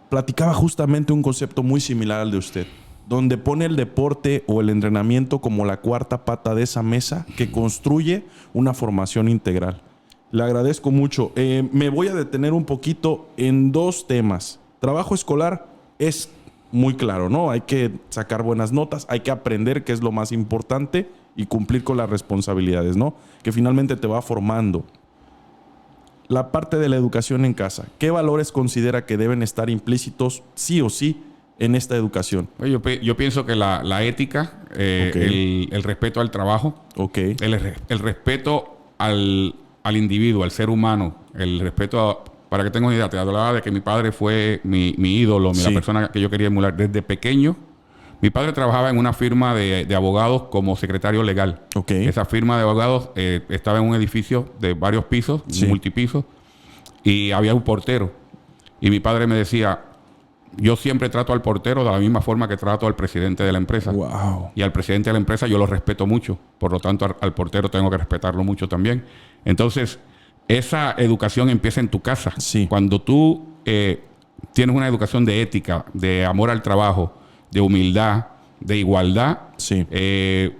platicaba justamente un concepto muy similar al de usted, donde pone el deporte o el entrenamiento como la cuarta pata de esa mesa que construye una formación integral. Le agradezco mucho. Me voy a detener un poquito en 2 temas. Trabajo escolar es muy claro, ¿no? Hay que sacar buenas notas, hay que aprender, que es lo más importante, y cumplir con las responsabilidades, ¿no? Que finalmente te va formando. La parte de la educación en casa. ¿Qué valores considera que deben estar implícitos sí o sí en esta educación? Yo pienso que la ética, el respeto al trabajo, el respeto al individuo, al ser humano, el respeto para que tengas una idea, te hablaba de que mi padre fue mi ídolo, la persona que yo quería emular desde pequeño. Mi padre trabajaba en una firma de abogados como secretario legal. Esa firma de abogados estaba en un edificio de varios pisos, multipisos, y había un portero. Y mi padre me decía, yo siempre trato al portero de la misma forma que trato al presidente de la empresa. Wow. Y al presidente de la empresa yo lo respeto mucho. Por lo tanto, al portero tengo que respetarlo mucho también. Entonces, esa educación empieza en tu casa. Cuando tú tienes una educación de ética, de amor al trabajo, de humildad, de igualdad,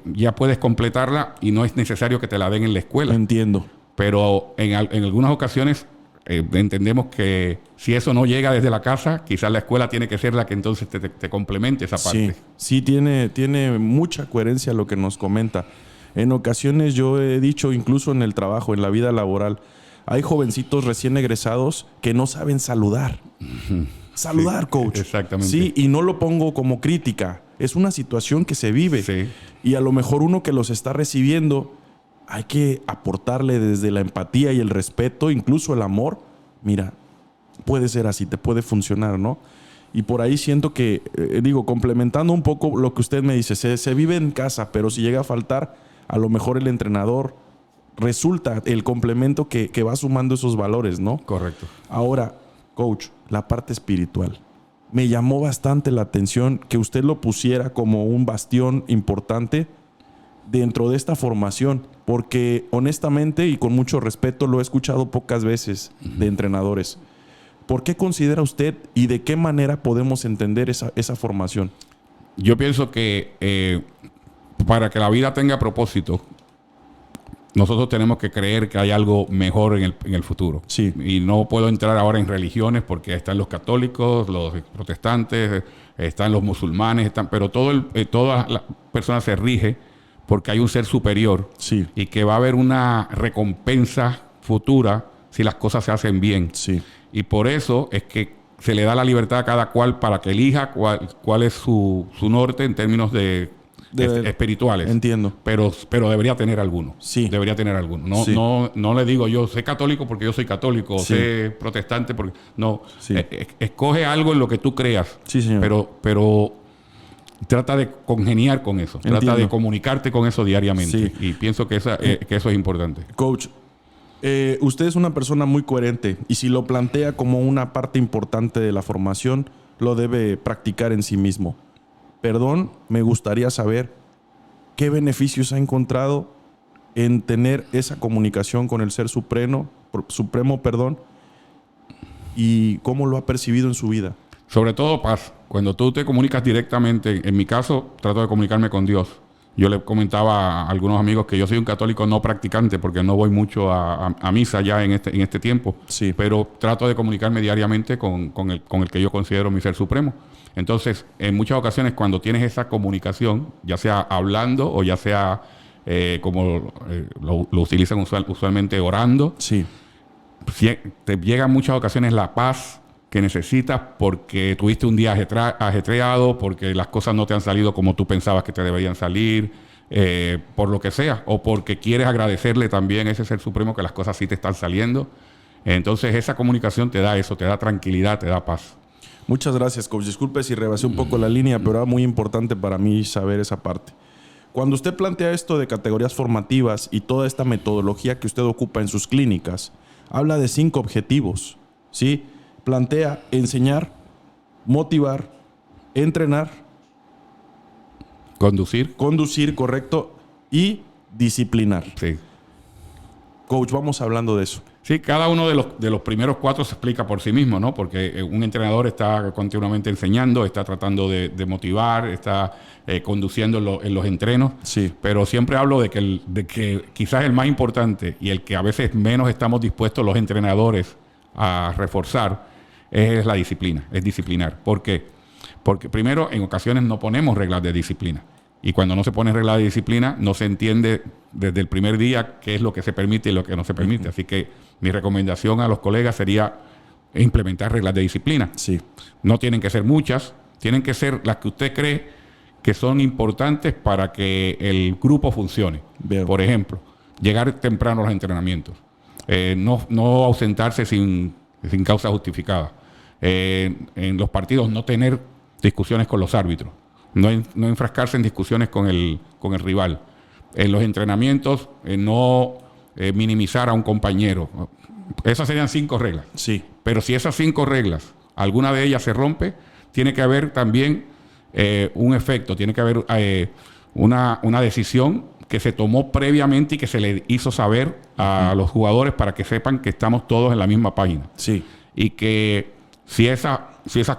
ya puedes completarla y no es necesario que te la den en la escuela. Entiendo. Pero en algunas ocasiones entendemos que si eso no llega desde la casa, quizás la escuela tiene que ser la que entonces te complemente esa parte. Sí, tiene mucha coherencia lo que nos comenta. En ocasiones yo he dicho, incluso en el trabajo, en la vida laboral, hay jovencitos recién egresados que no saben saludar. Saludar, coach. Exactamente. Sí, y no lo pongo como crítica. Es una situación que se vive. Y a lo mejor uno que los está recibiendo, hay que aportarle desde la empatía y el respeto, incluso el amor. Mira, puede ser así, te puede funcionar, ¿no? Y por ahí siento que, complementando un poco lo que usted me dice, se vive en casa, pero si llega a faltar, a lo mejor el entrenador resulta el complemento que va sumando esos valores, ¿no? Correcto. Ahora, coach, la parte espiritual. Me llamó bastante la atención que usted lo pusiera como un bastión importante dentro de esta formación, porque honestamente y con mucho respeto lo he escuchado pocas veces de entrenadores. ¿Por qué considera usted y de qué manera podemos entender esa formación? Yo pienso que para que la vida tenga propósito, nosotros tenemos que creer que hay algo mejor en el futuro. Y no puedo entrar ahora en religiones porque están los católicos, los protestantes, están los musulmanes, pero toda la persona se rige porque hay un ser superior y que va a haber una recompensa futura si las cosas se hacen bien. Y por eso es que se le da la libertad a cada cual para que elija cuál es su norte en términos de espirituales. Entiendo. Pero debería tener alguno. Debería tener alguno. No le digo yo sé católico porque yo soy católico, o sé protestante porque... No. Escoge algo en lo que tú creas. Señor. Pero trata de congeniar con eso. Entiendo. Trata de comunicarte con eso diariamente. Y pienso que eso es importante. Coach, usted es una persona muy coherente y si lo plantea como una parte importante de la formación, lo debe practicar en sí mismo. Perdón, me gustaría saber qué beneficios ha encontrado en tener esa comunicación con el Ser Supremo, y cómo lo ha percibido en su vida. Sobre todo paz. Cuando tú te comunicas directamente, en mi caso, trato de comunicarme con Dios. Yo le comentaba a algunos amigos que yo soy un católico no practicante porque no voy mucho a misa ya en este tiempo. Pero trato de comunicarme diariamente con el que yo considero mi Ser Supremo. Entonces, en muchas ocasiones, cuando tienes esa comunicación, ya sea hablando o ya sea como lo utilizan usualmente orando, te llega en muchas ocasiones la paz que necesitas porque tuviste un día ajetreado, porque las cosas no te han salido como tú pensabas que te deberían salir, por lo que sea, o porque quieres agradecerle también a ese Ser Supremo que las cosas sí te están saliendo. Entonces, esa comunicación te da eso, te da tranquilidad, te da paz. Muchas gracias, coach. Disculpe si rebasé un poco la línea, pero era muy importante para mí saber esa parte. Cuando usted plantea esto de categorías formativas y toda esta metodología que usted ocupa en sus clínicas, habla de 5 objetivos, ¿sí? Plantea enseñar, motivar, entrenar, conducir, correcto, y disciplinar. Sí. Coach, vamos hablando de eso. Sí, cada uno de los primeros 4 se explica por sí mismo, ¿no? Porque un entrenador está continuamente enseñando, está tratando de motivar, está conduciendo en los entrenos. Sí. Pero siempre hablo de que quizás el más importante y el que a veces menos estamos dispuestos los entrenadores a reforzar es la disciplina, es disciplinar. ¿Por qué? Porque primero, en ocasiones no ponemos reglas de disciplina. Y cuando no se pone reglas de disciplina, no se entiende desde el primer día qué es lo que se permite y lo que no se permite. Así que mi recomendación a los colegas sería implementar reglas de disciplina. Sí. No tienen que ser muchas, tienen que ser las que usted cree que son importantes para que el grupo funcione. Bien. Por ejemplo, llegar temprano a los entrenamientos. No ausentarse sin causa justificada. En los partidos no tener discusiones con los árbitros. No enfrascarse en discusiones con el rival. En los entrenamientos, no minimizar a un compañero. Esas serían 5 reglas. Sí. Pero si esas 5 reglas, alguna de ellas se rompe, tiene que haber también un efecto, tiene que haber una decisión que se tomó previamente y que se le hizo saber a los jugadores para que sepan que estamos todos en la misma página. Sí. Y que si esas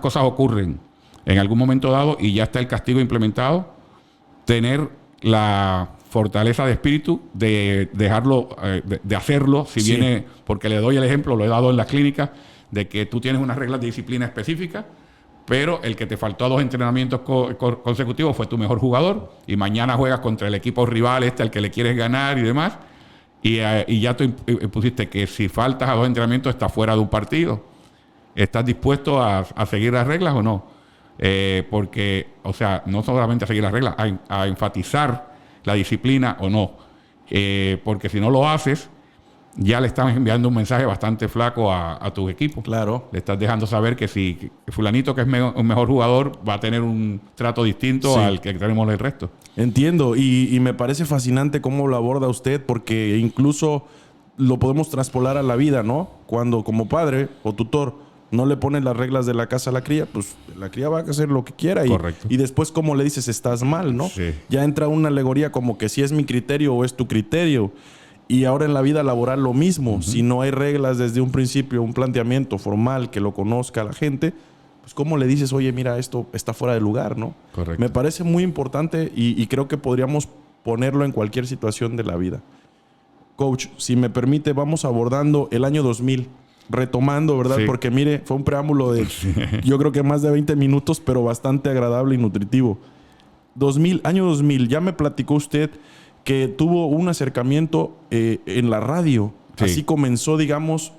cosas ocurren en algún momento dado y ya está el castigo implementado, tener la fortaleza de espíritu de dejarlo, de hacerlo, si Sí. viene, porque le doy el ejemplo, lo he dado en las clínicas, de que tú tienes unas reglas de disciplina específicas, pero el que te faltó a 2 entrenamientos consecutivos fue tu mejor jugador, y mañana juegas contra el equipo rival al que le quieres ganar y demás, y ya tú pusiste que si faltas a 2 entrenamientos estás fuera de un partido. ¿Estás dispuesto a seguir las reglas o no? Porque, o sea, no solamente a seguir las reglas, a enfatizar la disciplina o no. Porque si no lo haces, ya le estás enviando un mensaje bastante flaco a tu equipo. Claro. Le estás dejando saber que si fulanito, que es un mejor jugador, va a tener un trato distinto Sí. al que tenemos el resto. Entiendo. Y me parece fascinante cómo lo aborda usted, porque incluso lo podemos traspolar a la vida, ¿no? Cuando como padre o tutor no le pones las reglas de la casa a la cría, pues la cría va a hacer lo que quiera. Correcto. Y después, como le dices, estás mal, ¿no? Sí. Ya entra una alegoría como que si es mi criterio o es tu criterio. Y ahora en la vida laboral lo mismo. Si no hay reglas desde un principio, un planteamiento formal que lo conozca la gente, pues ¿cómo le dices, oye, mira, esto está fuera de lugar, ¿no? Correcto. Me parece muy importante y creo que podríamos ponerlo en cualquier situación de la vida. Coach, si me permite, vamos abordando el año 2000. Retomando, ¿verdad? Sí. Porque mire, fue un preámbulo de yo creo que más de 20 minutos, pero bastante agradable y nutritivo. Año 2000, ya me platicó usted que tuvo un acercamiento en la radio. Sí. Así comenzó, digamos,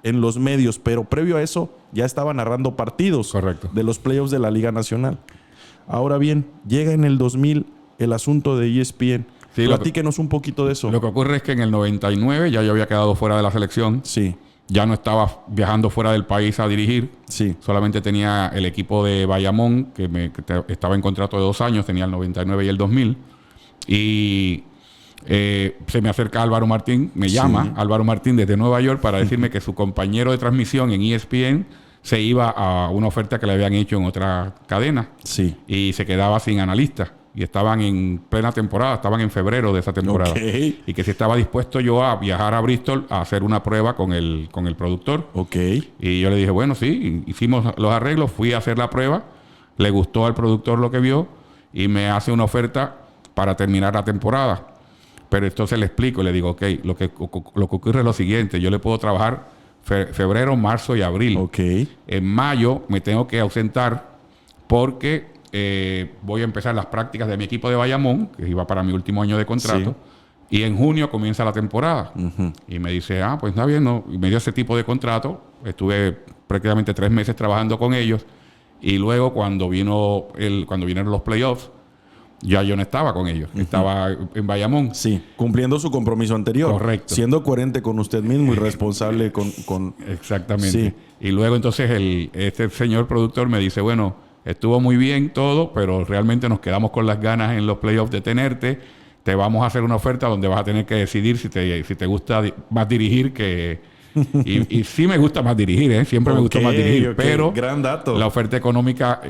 en los medios, pero previo a eso ya estaba narrando partidos. Correcto. De los playoffs de la Liga Nacional. Ahora bien, llega en el 2000 el asunto de ESPN. Sí, Platíquenos un poquito de eso. Lo que ocurre es que en el 99 ya yo había quedado fuera de la selección. Sí, Ya no estaba viajando fuera del país a dirigir. sí. Solamente tenía el equipo de Bayamón, que estaba en contrato de 2 años, tenía el 99 y el 2000. Y se me acerca Álvaro Martín, me llama Álvaro Martín desde Nueva York para decirme que su compañero de transmisión en ESPN se iba a una oferta que le habían hecho en otra cadena. Sí. Y se quedaba sin analista. Y estaban en plena temporada, estaban en febrero de esa temporada. Ok. Y que si estaba dispuesto yo a viajar a Bristol a hacer una prueba con el productor. Ok. Y yo le dije, bueno, sí, hicimos los arreglos, fui a hacer la prueba, le gustó al productor lo que vio y me hace una oferta para terminar la temporada. Pero entonces le explico, le digo, ok, lo que ocurre es lo siguiente, yo le puedo trabajar febrero, marzo y abril. Ok. En mayo me tengo que ausentar porque voy a empezar las prácticas de mi equipo de Bayamón, que iba para mi último año de contrato, y en junio comienza la temporada. Y me dice, pues está bien, ¿no? Y me dio ese tipo de contrato. Estuve prácticamente 3 meses trabajando con ellos, y luego cuando vinieron los playoffs, ya yo no estaba con ellos, estaba en Bayamón. Sí, cumpliendo su compromiso anterior. Correcto. Siendo coherente con usted mismo y responsable con... Exactamente. Sí. Y luego entonces este señor productor me dice, bueno, estuvo muy bien todo, pero realmente nos quedamos con las ganas en los playoffs de tenerte. Te vamos a hacer una oferta donde vas a tener que decidir si te gusta más dirigir que... Y sí me gusta más dirigir, ¿eh? Siempre me gustó más dirigir, pero gran dato. la oferta económica,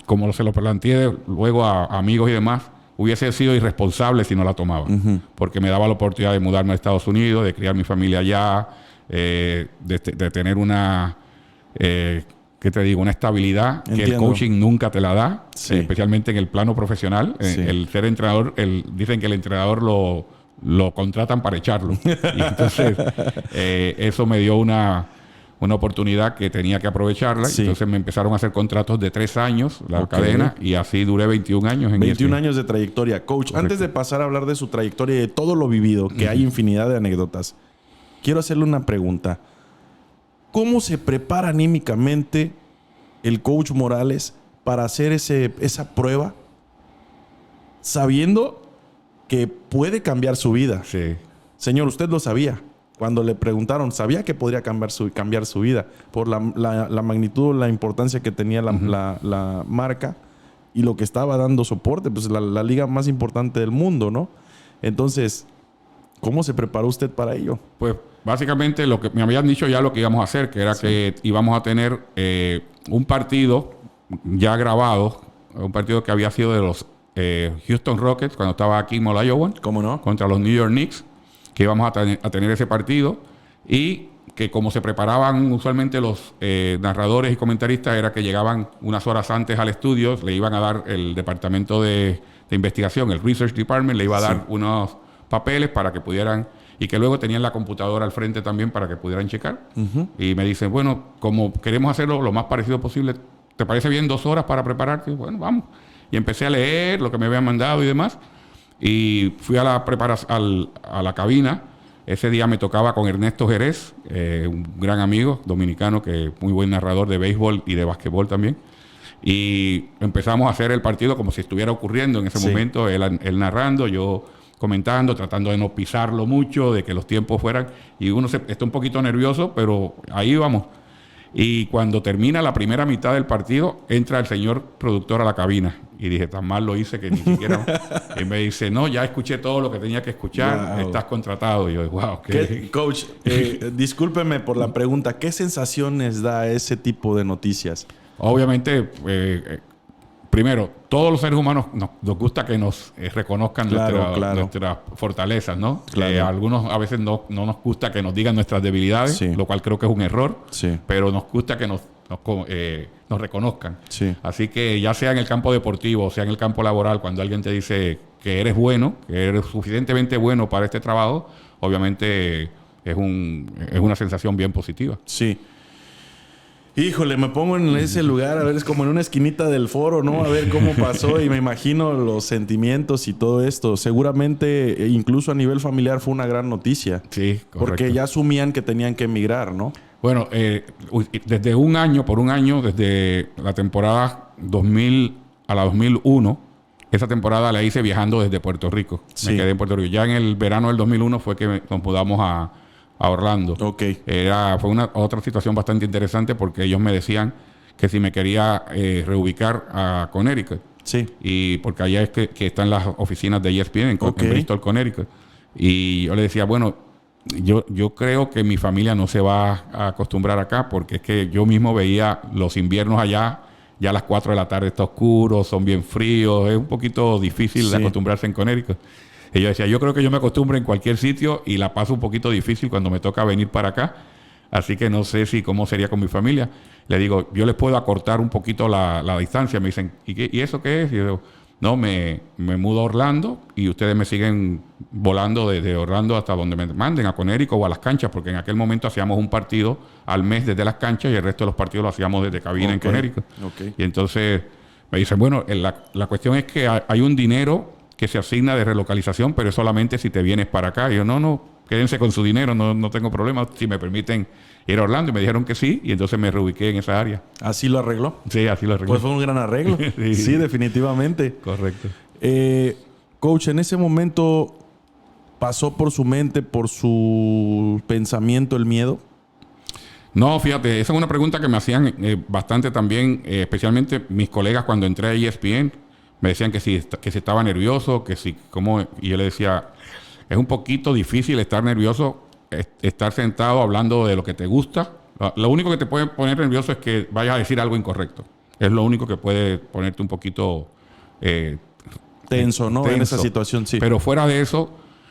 como se lo planteé luego a amigos y demás, hubiese sido irresponsable si no la tomaba. Porque me daba la oportunidad de mudarme a Estados Unidos, de criar mi familia allá, de tener una... ¿qué te digo? Una estabilidad. Entiendo. Que el coaching nunca te la da, sí. Especialmente en el plano profesional. Sí. El ser entrenador, dicen que el entrenador lo contratan para echarlo. Y entonces, eso me dio una oportunidad que tenía que aprovecharla. Sí. Entonces me empezaron a hacer contratos de 3 años, la cadena, y así duré 21 años en 21 años de trayectoria. Coach, correcto. Antes de pasar a hablar de su trayectoria y de todo lo vivido, que hay infinidad de anécdotas, quiero hacerle una pregunta. ¿Cómo se prepara anímicamente el coach Morales para hacer esa prueba sabiendo que puede cambiar su vida? Sí. Señor, usted lo sabía. Cuando le preguntaron, sabía que podría cambiar su vida por la magnitud, la importancia que tenía la marca y lo que estaba dando soporte. Pues la liga más importante del mundo, ¿no? Entonces, ¿cómo se preparó usted para ello? Pues básicamente lo que me habían dicho ya lo que íbamos a hacer, que era que íbamos a tener un partido ya grabado, un partido que había sido de los Houston Rockets cuando estaba aquí en Olajuwon. ¿Cómo no? Contra los New York Knicks, que íbamos a tener ese partido y que como se preparaban usualmente los narradores y comentaristas era que llegaban unas horas antes al estudio, le iban a dar el departamento de investigación, el Research Department, le iba a dar unos papeles para que pudieran... Y que luego tenían la computadora al frente también para que pudieran checar. Y me dicen, bueno, como queremos hacerlo lo más parecido posible, ¿te parece bien 2 horas para prepararte? Bueno, vamos. Y empecé a leer lo que me habían mandado y demás. Y fui a la cabina. Ese día me tocaba con Ernesto Jerez, un gran amigo dominicano, que muy buen narrador de béisbol y de básquetbol también. Y empezamos a hacer el partido como si estuviera ocurriendo en ese momento. Él narrando, yo... comentando, tratando de no pisarlo mucho, de que los tiempos fueran... Y uno está un poquito nervioso, pero ahí vamos. Y cuando termina la primera mitad del partido, entra el señor productor a la cabina. Y dije, tan mal lo hice que ni siquiera... Y me dice, no, ya escuché todo lo que tenía que escuchar, estás contratado. Y yo, wow, ¿qué? Coach, discúlpeme por la pregunta. ¿Qué sensaciones da ese tipo de noticias? Obviamente... primero, todos los seres humanos nos gusta que nos reconozcan nuestras fortalezas, ¿no? Claro. Algunos a veces no nos gusta que nos digan nuestras debilidades, lo cual creo que es un error, pero nos gusta que nos reconozcan. Así que ya sea en el campo deportivo, sea en el campo laboral, cuando alguien te dice que eres bueno, que eres suficientemente bueno para este trabajo, obviamente es una sensación bien positiva. Sí. Híjole, me pongo en ese lugar, a ver, es como en una esquinita del foro, ¿no? A ver cómo pasó y me imagino los sentimientos y todo esto. Seguramente, incluso a nivel familiar, fue una gran noticia. Sí, correcto. Porque ya asumían que tenían que emigrar, ¿no? Bueno, por un año, desde la temporada 2000 a la 2001, esa temporada la hice viajando desde Puerto Rico. Me quedé en Puerto Rico. Ya en el verano del 2001 fue que nos mudamos a Orlando. Fue otra situación bastante interesante porque ellos me decían que si me quería reubicar a Connecticut. Y porque allá es que están las oficinas de ESPN en Bristol, Connecticut. Y yo le decía, bueno, yo creo que mi familia no se va a acostumbrar acá porque es que yo mismo veía los inviernos allá, ya a las 4 de la tarde está oscuro, son bien fríos, es un poquito difícil de acostumbrarse en Connecticut. Y yo decía, yo creo que yo me acostumbro en cualquier sitio y la paso un poquito difícil cuando me toca venir para acá. Así que no sé cómo sería con mi familia. Le digo, yo les puedo acortar un poquito la distancia. Me dicen, ¿y eso qué es? Y yo digo, no, me mudo a Orlando y ustedes me siguen volando desde Orlando hasta donde me manden, a Connecticut o a las canchas, porque en aquel momento hacíamos un partido al mes desde las canchas y el resto de los partidos lo hacíamos desde cabina en Connecticut. Y entonces me dicen, bueno, la cuestión es que hay un dinero que se asigna de relocalización, pero es solamente si te vienes para acá. Y yo, no, quédense con su dinero, no tengo problema, si me permiten ir a Orlando. Y me dijeron que sí, y entonces me reubiqué en esa área. ¿Así lo arregló? Sí, así lo arregló. Pues fue un gran arreglo. Sí, definitivamente. Correcto. Coach, en ese momento, ¿pasó por su mente, por su pensamiento el miedo? No, fíjate, esa es una pregunta que me hacían bastante también, especialmente mis colegas cuando entré a ESPN. Me decían que si estaba nervioso, que si, cómo... Y yo le decía, es un poquito difícil estar nervioso, estar sentado hablando de lo que te gusta. Lo único que te puede poner nervioso es que vayas a decir algo incorrecto. Es lo único que puede ponerte un poquito... tenso, ¿no? tenso. En esa situación, sí. Pero fuera de eso,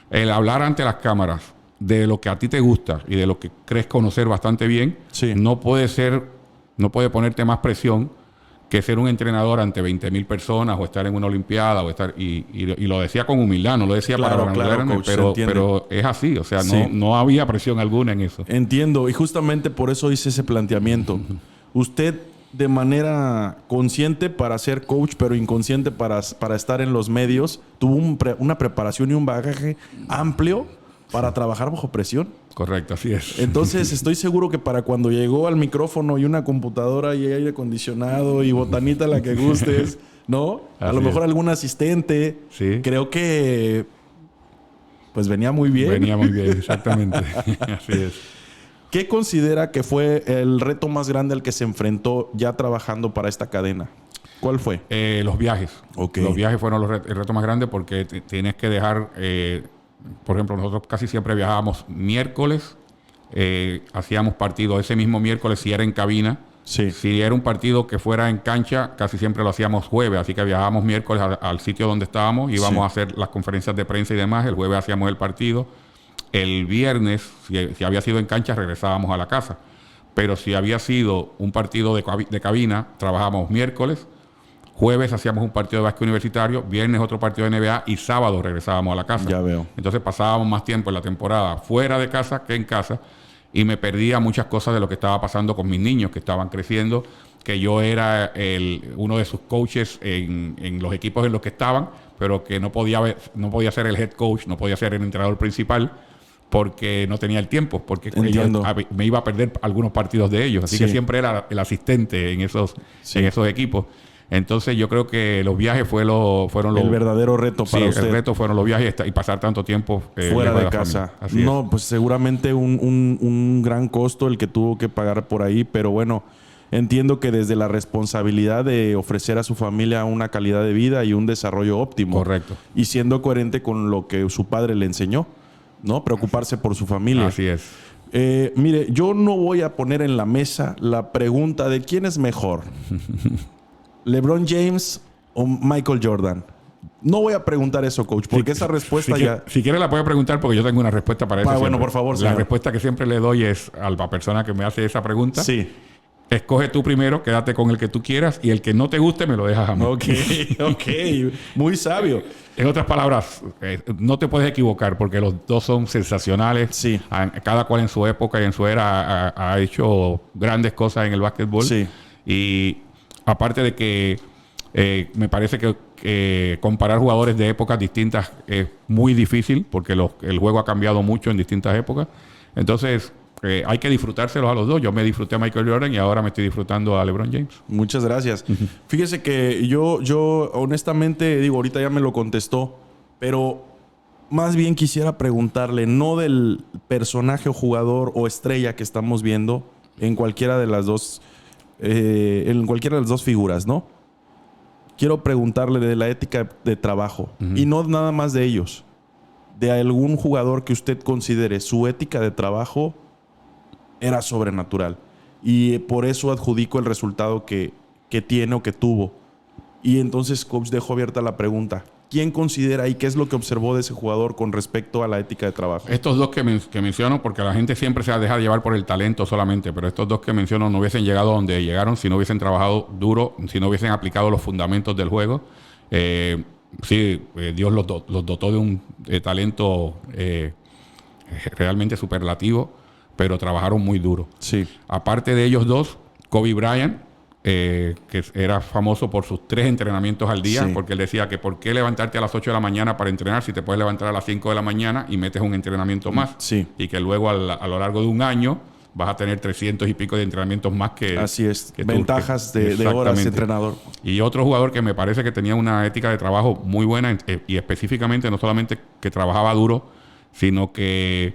el hablar ante las cámaras de lo que a ti te gusta y de lo que crees conocer bastante bien, Sí. no puede ponerte más presión que ser un entrenador ante 20,000 personas o estar en una olimpiada y lo decía con humildad, no lo decía Claro, para claro, vanagloriarme, coach, pero es así, o sea, Sí. no había presión alguna en eso. Entiendo, y justamente por eso hice ese planteamiento. Usted, de manera consciente para ser coach, pero inconsciente para estar en los medios, tuvo una preparación y un bagaje amplio para trabajar bajo presión. Correcto, así es. Entonces, estoy seguro que para cuando llegó al micrófono y una computadora y aire acondicionado y botanita la que gustes, ¿no? A Así lo mejor es. algún asistente. Sí. Creo que pues venía muy bien. Venía muy bien, exactamente. Así es. ¿Qué considera que fue el reto más grande al que se enfrentó ya trabajando para esta cadena? ¿Cuál fue? Los viajes. Ok. Los viajes fueron el reto más grande porque tienes que dejar, por ejemplo, nosotros casi siempre viajábamos miércoles, hacíamos partido ese mismo miércoles si era en cabina. Sí. Si era un partido que fuera en cancha, casi siempre lo hacíamos jueves, así que viajábamos miércoles al sitio donde estábamos, íbamos Sí. a hacer las conferencias de prensa y demás, el jueves hacíamos el partido, el viernes, si había sido en cancha, regresábamos a la casa, pero si había sido un partido de cabina, trabajábamos miércoles, jueves hacíamos un partido de básquet universitario, viernes otro partido de NBA y sábado regresábamos a la casa. Ya veo. Entonces pasábamos más tiempo en la temporada fuera de casa que en casa y me perdía muchas cosas de lo que estaba pasando con mis niños que estaban creciendo, que yo era uno de sus coaches en los equipos en los que estaban, pero que no podía ser el head coach, no podía ser el entrenador principal porque no tenía el tiempo, porque Entiendo. me iba a perder algunos partidos de ellos. Así Sí. que siempre era el asistente en esos equipos. Entonces yo creo que los viajes fueron El verdadero reto para usted. el reto fueron los viajes y pasar tanto tiempo Fuera lejos de la casa. familia. Así No, pues seguramente un gran costo el que tuvo que pagar por ahí, pero bueno, entiendo que desde la responsabilidad de ofrecer a su familia una calidad de vida y un desarrollo óptimo. Correcto. Y siendo coherente con lo que su padre le enseñó, ¿no? Preocuparse por su familia. Así es. Mire, yo no voy a poner en la mesa la pregunta de quién es mejor, LeBron James o Michael Jordan. No voy a preguntar eso, coach, porque esa respuesta ya... Si quiere la puede preguntar porque yo tengo una respuesta para eso. Bueno, siempre. por favor, La señor. respuesta que siempre le doy es a la persona que me hace esa pregunta. Sí. Escoge tú primero, quédate con el que tú quieras y el que no te guste me lo dejas a mí. Ok, ok. Muy sabio. En otras palabras, no te puedes equivocar porque los dos son sensacionales. Sí. Cada cual en su época y en su era ha hecho grandes cosas en el básquetbol. Sí. Y aparte de que me parece que comparar jugadores de épocas distintas es muy difícil porque el juego ha cambiado mucho en distintas épocas. Entonces, hay que disfrutárselos a los dos. Yo me disfruté a Michael Jordan y ahora me estoy disfrutando a LeBron James. Muchas gracias. Fíjese que yo honestamente, digo, ahorita ya me lo contestó, pero más bien quisiera preguntarle, no del personaje o jugador o estrella que estamos viendo en cualquiera de las dos, figuras, ¿no? Quiero preguntarle de la ética de trabajo y no nada más de ellos, de algún jugador que usted considere su ética de trabajo era sobrenatural y por eso adjudico el resultado que tiene o que tuvo. Y entonces, coach, dejo abierta la pregunta. ¿Quién considera y qué es lo que observó de ese jugador con respecto a la ética de trabajo? Estos dos que menciono, porque la gente siempre se ha dejado llevar por el talento solamente, pero estos dos que menciono no hubiesen llegado donde llegaron si no hubiesen trabajado duro, si no hubiesen aplicado los fundamentos del juego. Dios los dotó de un talento realmente superlativo, pero trabajaron muy duro. Sí. Aparte de ellos dos, Kobe Bryant, que era famoso por sus 3 entrenamientos al día, Sí. porque él decía que por qué levantarte a las 8 de la mañana para entrenar si te puedes levantar a las 5 de la mañana y metes un entrenamiento más. Sí. Y que luego a lo largo de un año vas a tener 300 y pico de entrenamientos más que... Así es. que tú. Ventajas de horas, Exactamente. entrenador. Y otro jugador que me parece que tenía una ética de trabajo muy buena y específicamente no solamente que trabajaba duro, sino que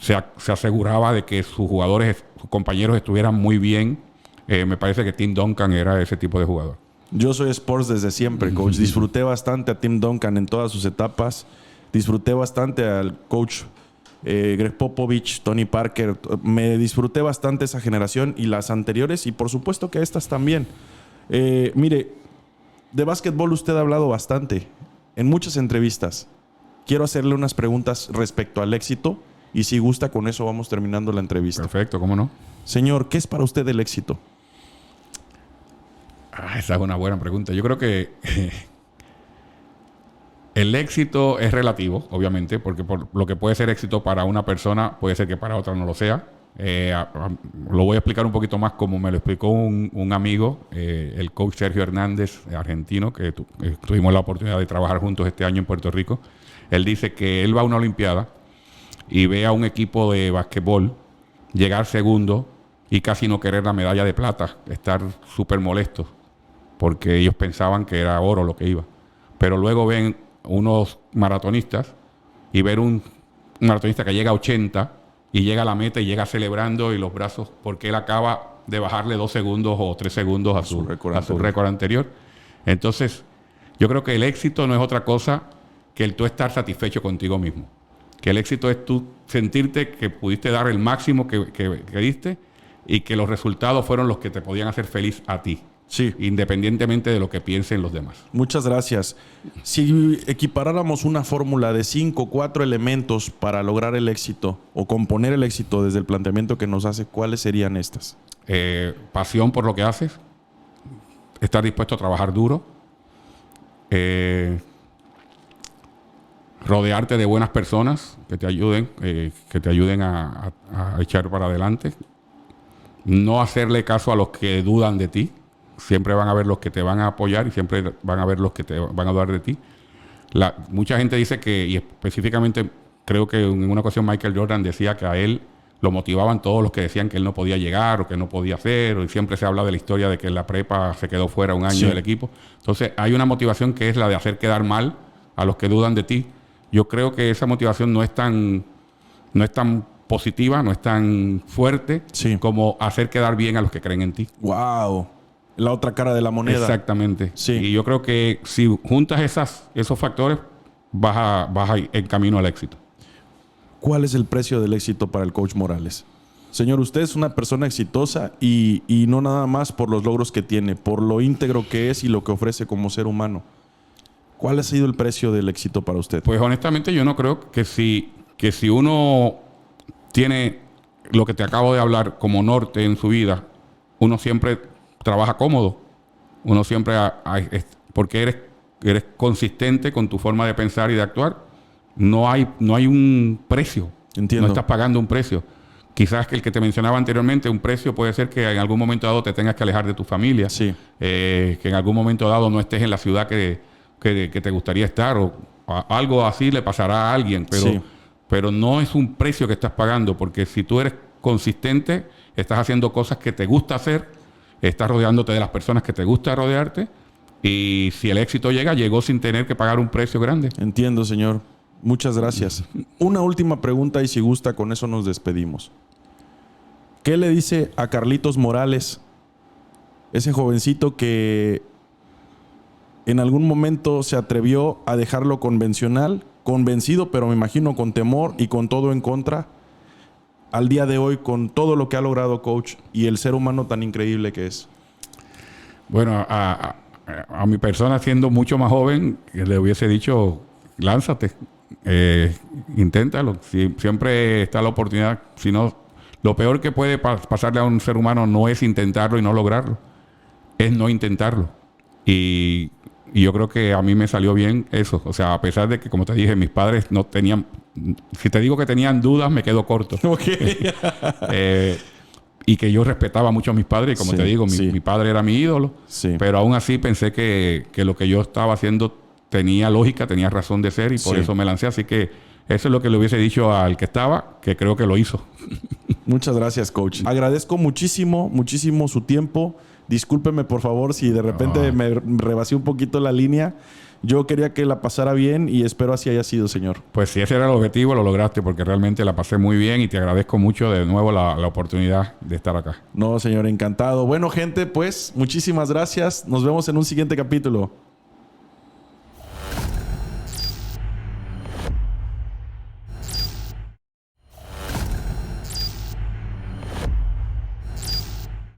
se aseguraba de que sus jugadores, sus compañeros estuvieran muy bien. Me parece que Tim Duncan era ese tipo de jugador. Yo soy Sports desde siempre, coach. Disfruté bastante a Tim Duncan en todas sus etapas. Disfruté bastante al coach Greg Popovich, Tony Parker. Me disfruté bastante esa generación y las anteriores, y por supuesto que estas también. Mire, de básquetbol usted ha hablado bastante en muchas entrevistas. Quiero hacerle unas preguntas respecto al éxito y si gusta, con eso vamos terminando la entrevista. Perfecto, ¿cómo no? Señor, ¿qué es para usted el éxito? Esa es una buena pregunta. Yo creo que el éxito es relativo, obviamente, porque por lo que puede ser éxito para una persona, puede ser que para otra no lo sea. Lo voy a explicar un poquito más como me lo explicó un amigo, el coach Sergio Hernández, argentino, que tuvimos la oportunidad de trabajar juntos este año en Puerto Rico. Él dice que él va a una olimpiada y ve a un equipo de basquetbol llegar segundo y casi no querer la medalla de plata, estar súper molestos, porque ellos pensaban que era oro lo que iba. Pero luego ven unos maratonistas y ver un maratonista que llega a 80 y llega a la meta y llega celebrando y los brazos, porque él acaba de bajarle 2 segundos o 3 segundos a su récord anterior. Entonces, yo creo que el éxito no es otra cosa que el tú estar satisfecho contigo mismo. Que el éxito es tú sentirte que pudiste dar el máximo que diste y que los resultados fueron los que te podían hacer feliz a ti. Sí. Independientemente de lo que piensen los demás. Muchas gracias. Si equiparáramos una fórmula de 5 o 4 elementos para lograr el éxito o componer el éxito desde el planteamiento que nos hace, ¿cuáles serían estas? Pasión por lo que haces, estar dispuesto a trabajar duro, rodearte de buenas personas que te ayuden a echar para adelante, no hacerle caso a los que dudan de ti. Siempre van a haber los que te van a apoyar y siempre van a haber los que te van a dudar de ti. Mucha gente dice que, y específicamente creo que en una ocasión Michael Jordan decía que a él lo motivaban todos los que decían que él no podía llegar o que no podía hacer, y siempre se habla de la historia de que en la prepa se quedó fuera un año del equipo. Entonces hay una motivación que es la de hacer quedar mal a los que dudan de ti. Yo creo que esa motivación no es tan positiva, no es tan fuerte como hacer quedar bien a los que creen en ti. ¡Wow! La otra cara de la moneda. Exactamente. Sí. Y yo creo que si juntas esos factores, vas a ir en camino al éxito. ¿Cuál es el precio del éxito para el coach Morales? Señor, usted es una persona exitosa y no nada más por los logros que tiene, por lo íntegro que es y lo que ofrece como ser humano. ¿Cuál ha sido el precio del éxito para usted? Pues honestamente yo no creo que si uno tiene lo que te acabo de hablar como norte en su vida, uno siempre trabaja cómodo. Uno siempre, porque eres consistente con tu forma de pensar y de actuar. No hay un precio. Entiendo. No estás pagando un precio. Quizás que el que te mencionaba anteriormente, un precio puede ser que en algún momento dado te tengas que alejar de tu familia. Sí. Que en algún momento dado no estés en la ciudad que te gustaría estar, o algo así le pasará a alguien. Pero no es un precio que estás pagando, porque si tú eres consistente, estás haciendo cosas que te gusta hacer, estás rodeándote de las personas que te gusta rodearte, y si el éxito llegó sin tener que pagar un precio grande. Entiendo, señor. Muchas gracias. Una última pregunta y si gusta, con eso nos despedimos. ¿Qué le dice a Carlitos Morales, ese jovencito que en algún momento se atrevió a dejar lo convencional, convencido, pero me imagino con temor y con todo en contra, al día de hoy, con todo lo que ha logrado, coach, y el ser humano tan increíble que es? Bueno, a mi persona, siendo mucho más joven, le hubiese dicho, lánzate, inténtalo. Siempre está la oportunidad. Si no, lo peor que puede pasarle a un ser humano no es intentarlo y no lograrlo, es no intentarlo. Y yo creo que a mí me salió bien eso. O sea, a pesar de que, como te dije, mis padres no tenían... Si te digo que tenían dudas, me quedo corto. Okay. Y que yo respetaba mucho a mis padres. Y como te digo, mi padre era mi ídolo. Sí. Pero aún así pensé que lo que yo estaba haciendo tenía lógica, tenía razón de ser, y por eso me lancé. Así que eso es lo que le hubiese dicho al que estaba, que creo que lo hizo. Muchas gracias, coach. Agradezco muchísimo su tiempo. Discúlpeme, por favor, si de repente me rebasé un poquito la línea, Yo quería que la pasara bien y espero así haya sido, señor. Pues si ese era el objetivo, lo lograste porque realmente la pasé muy bien y te agradezco mucho de nuevo la oportunidad de estar acá. No, señor, encantado. Bueno, gente, pues muchísimas gracias. Nos vemos en un siguiente capítulo.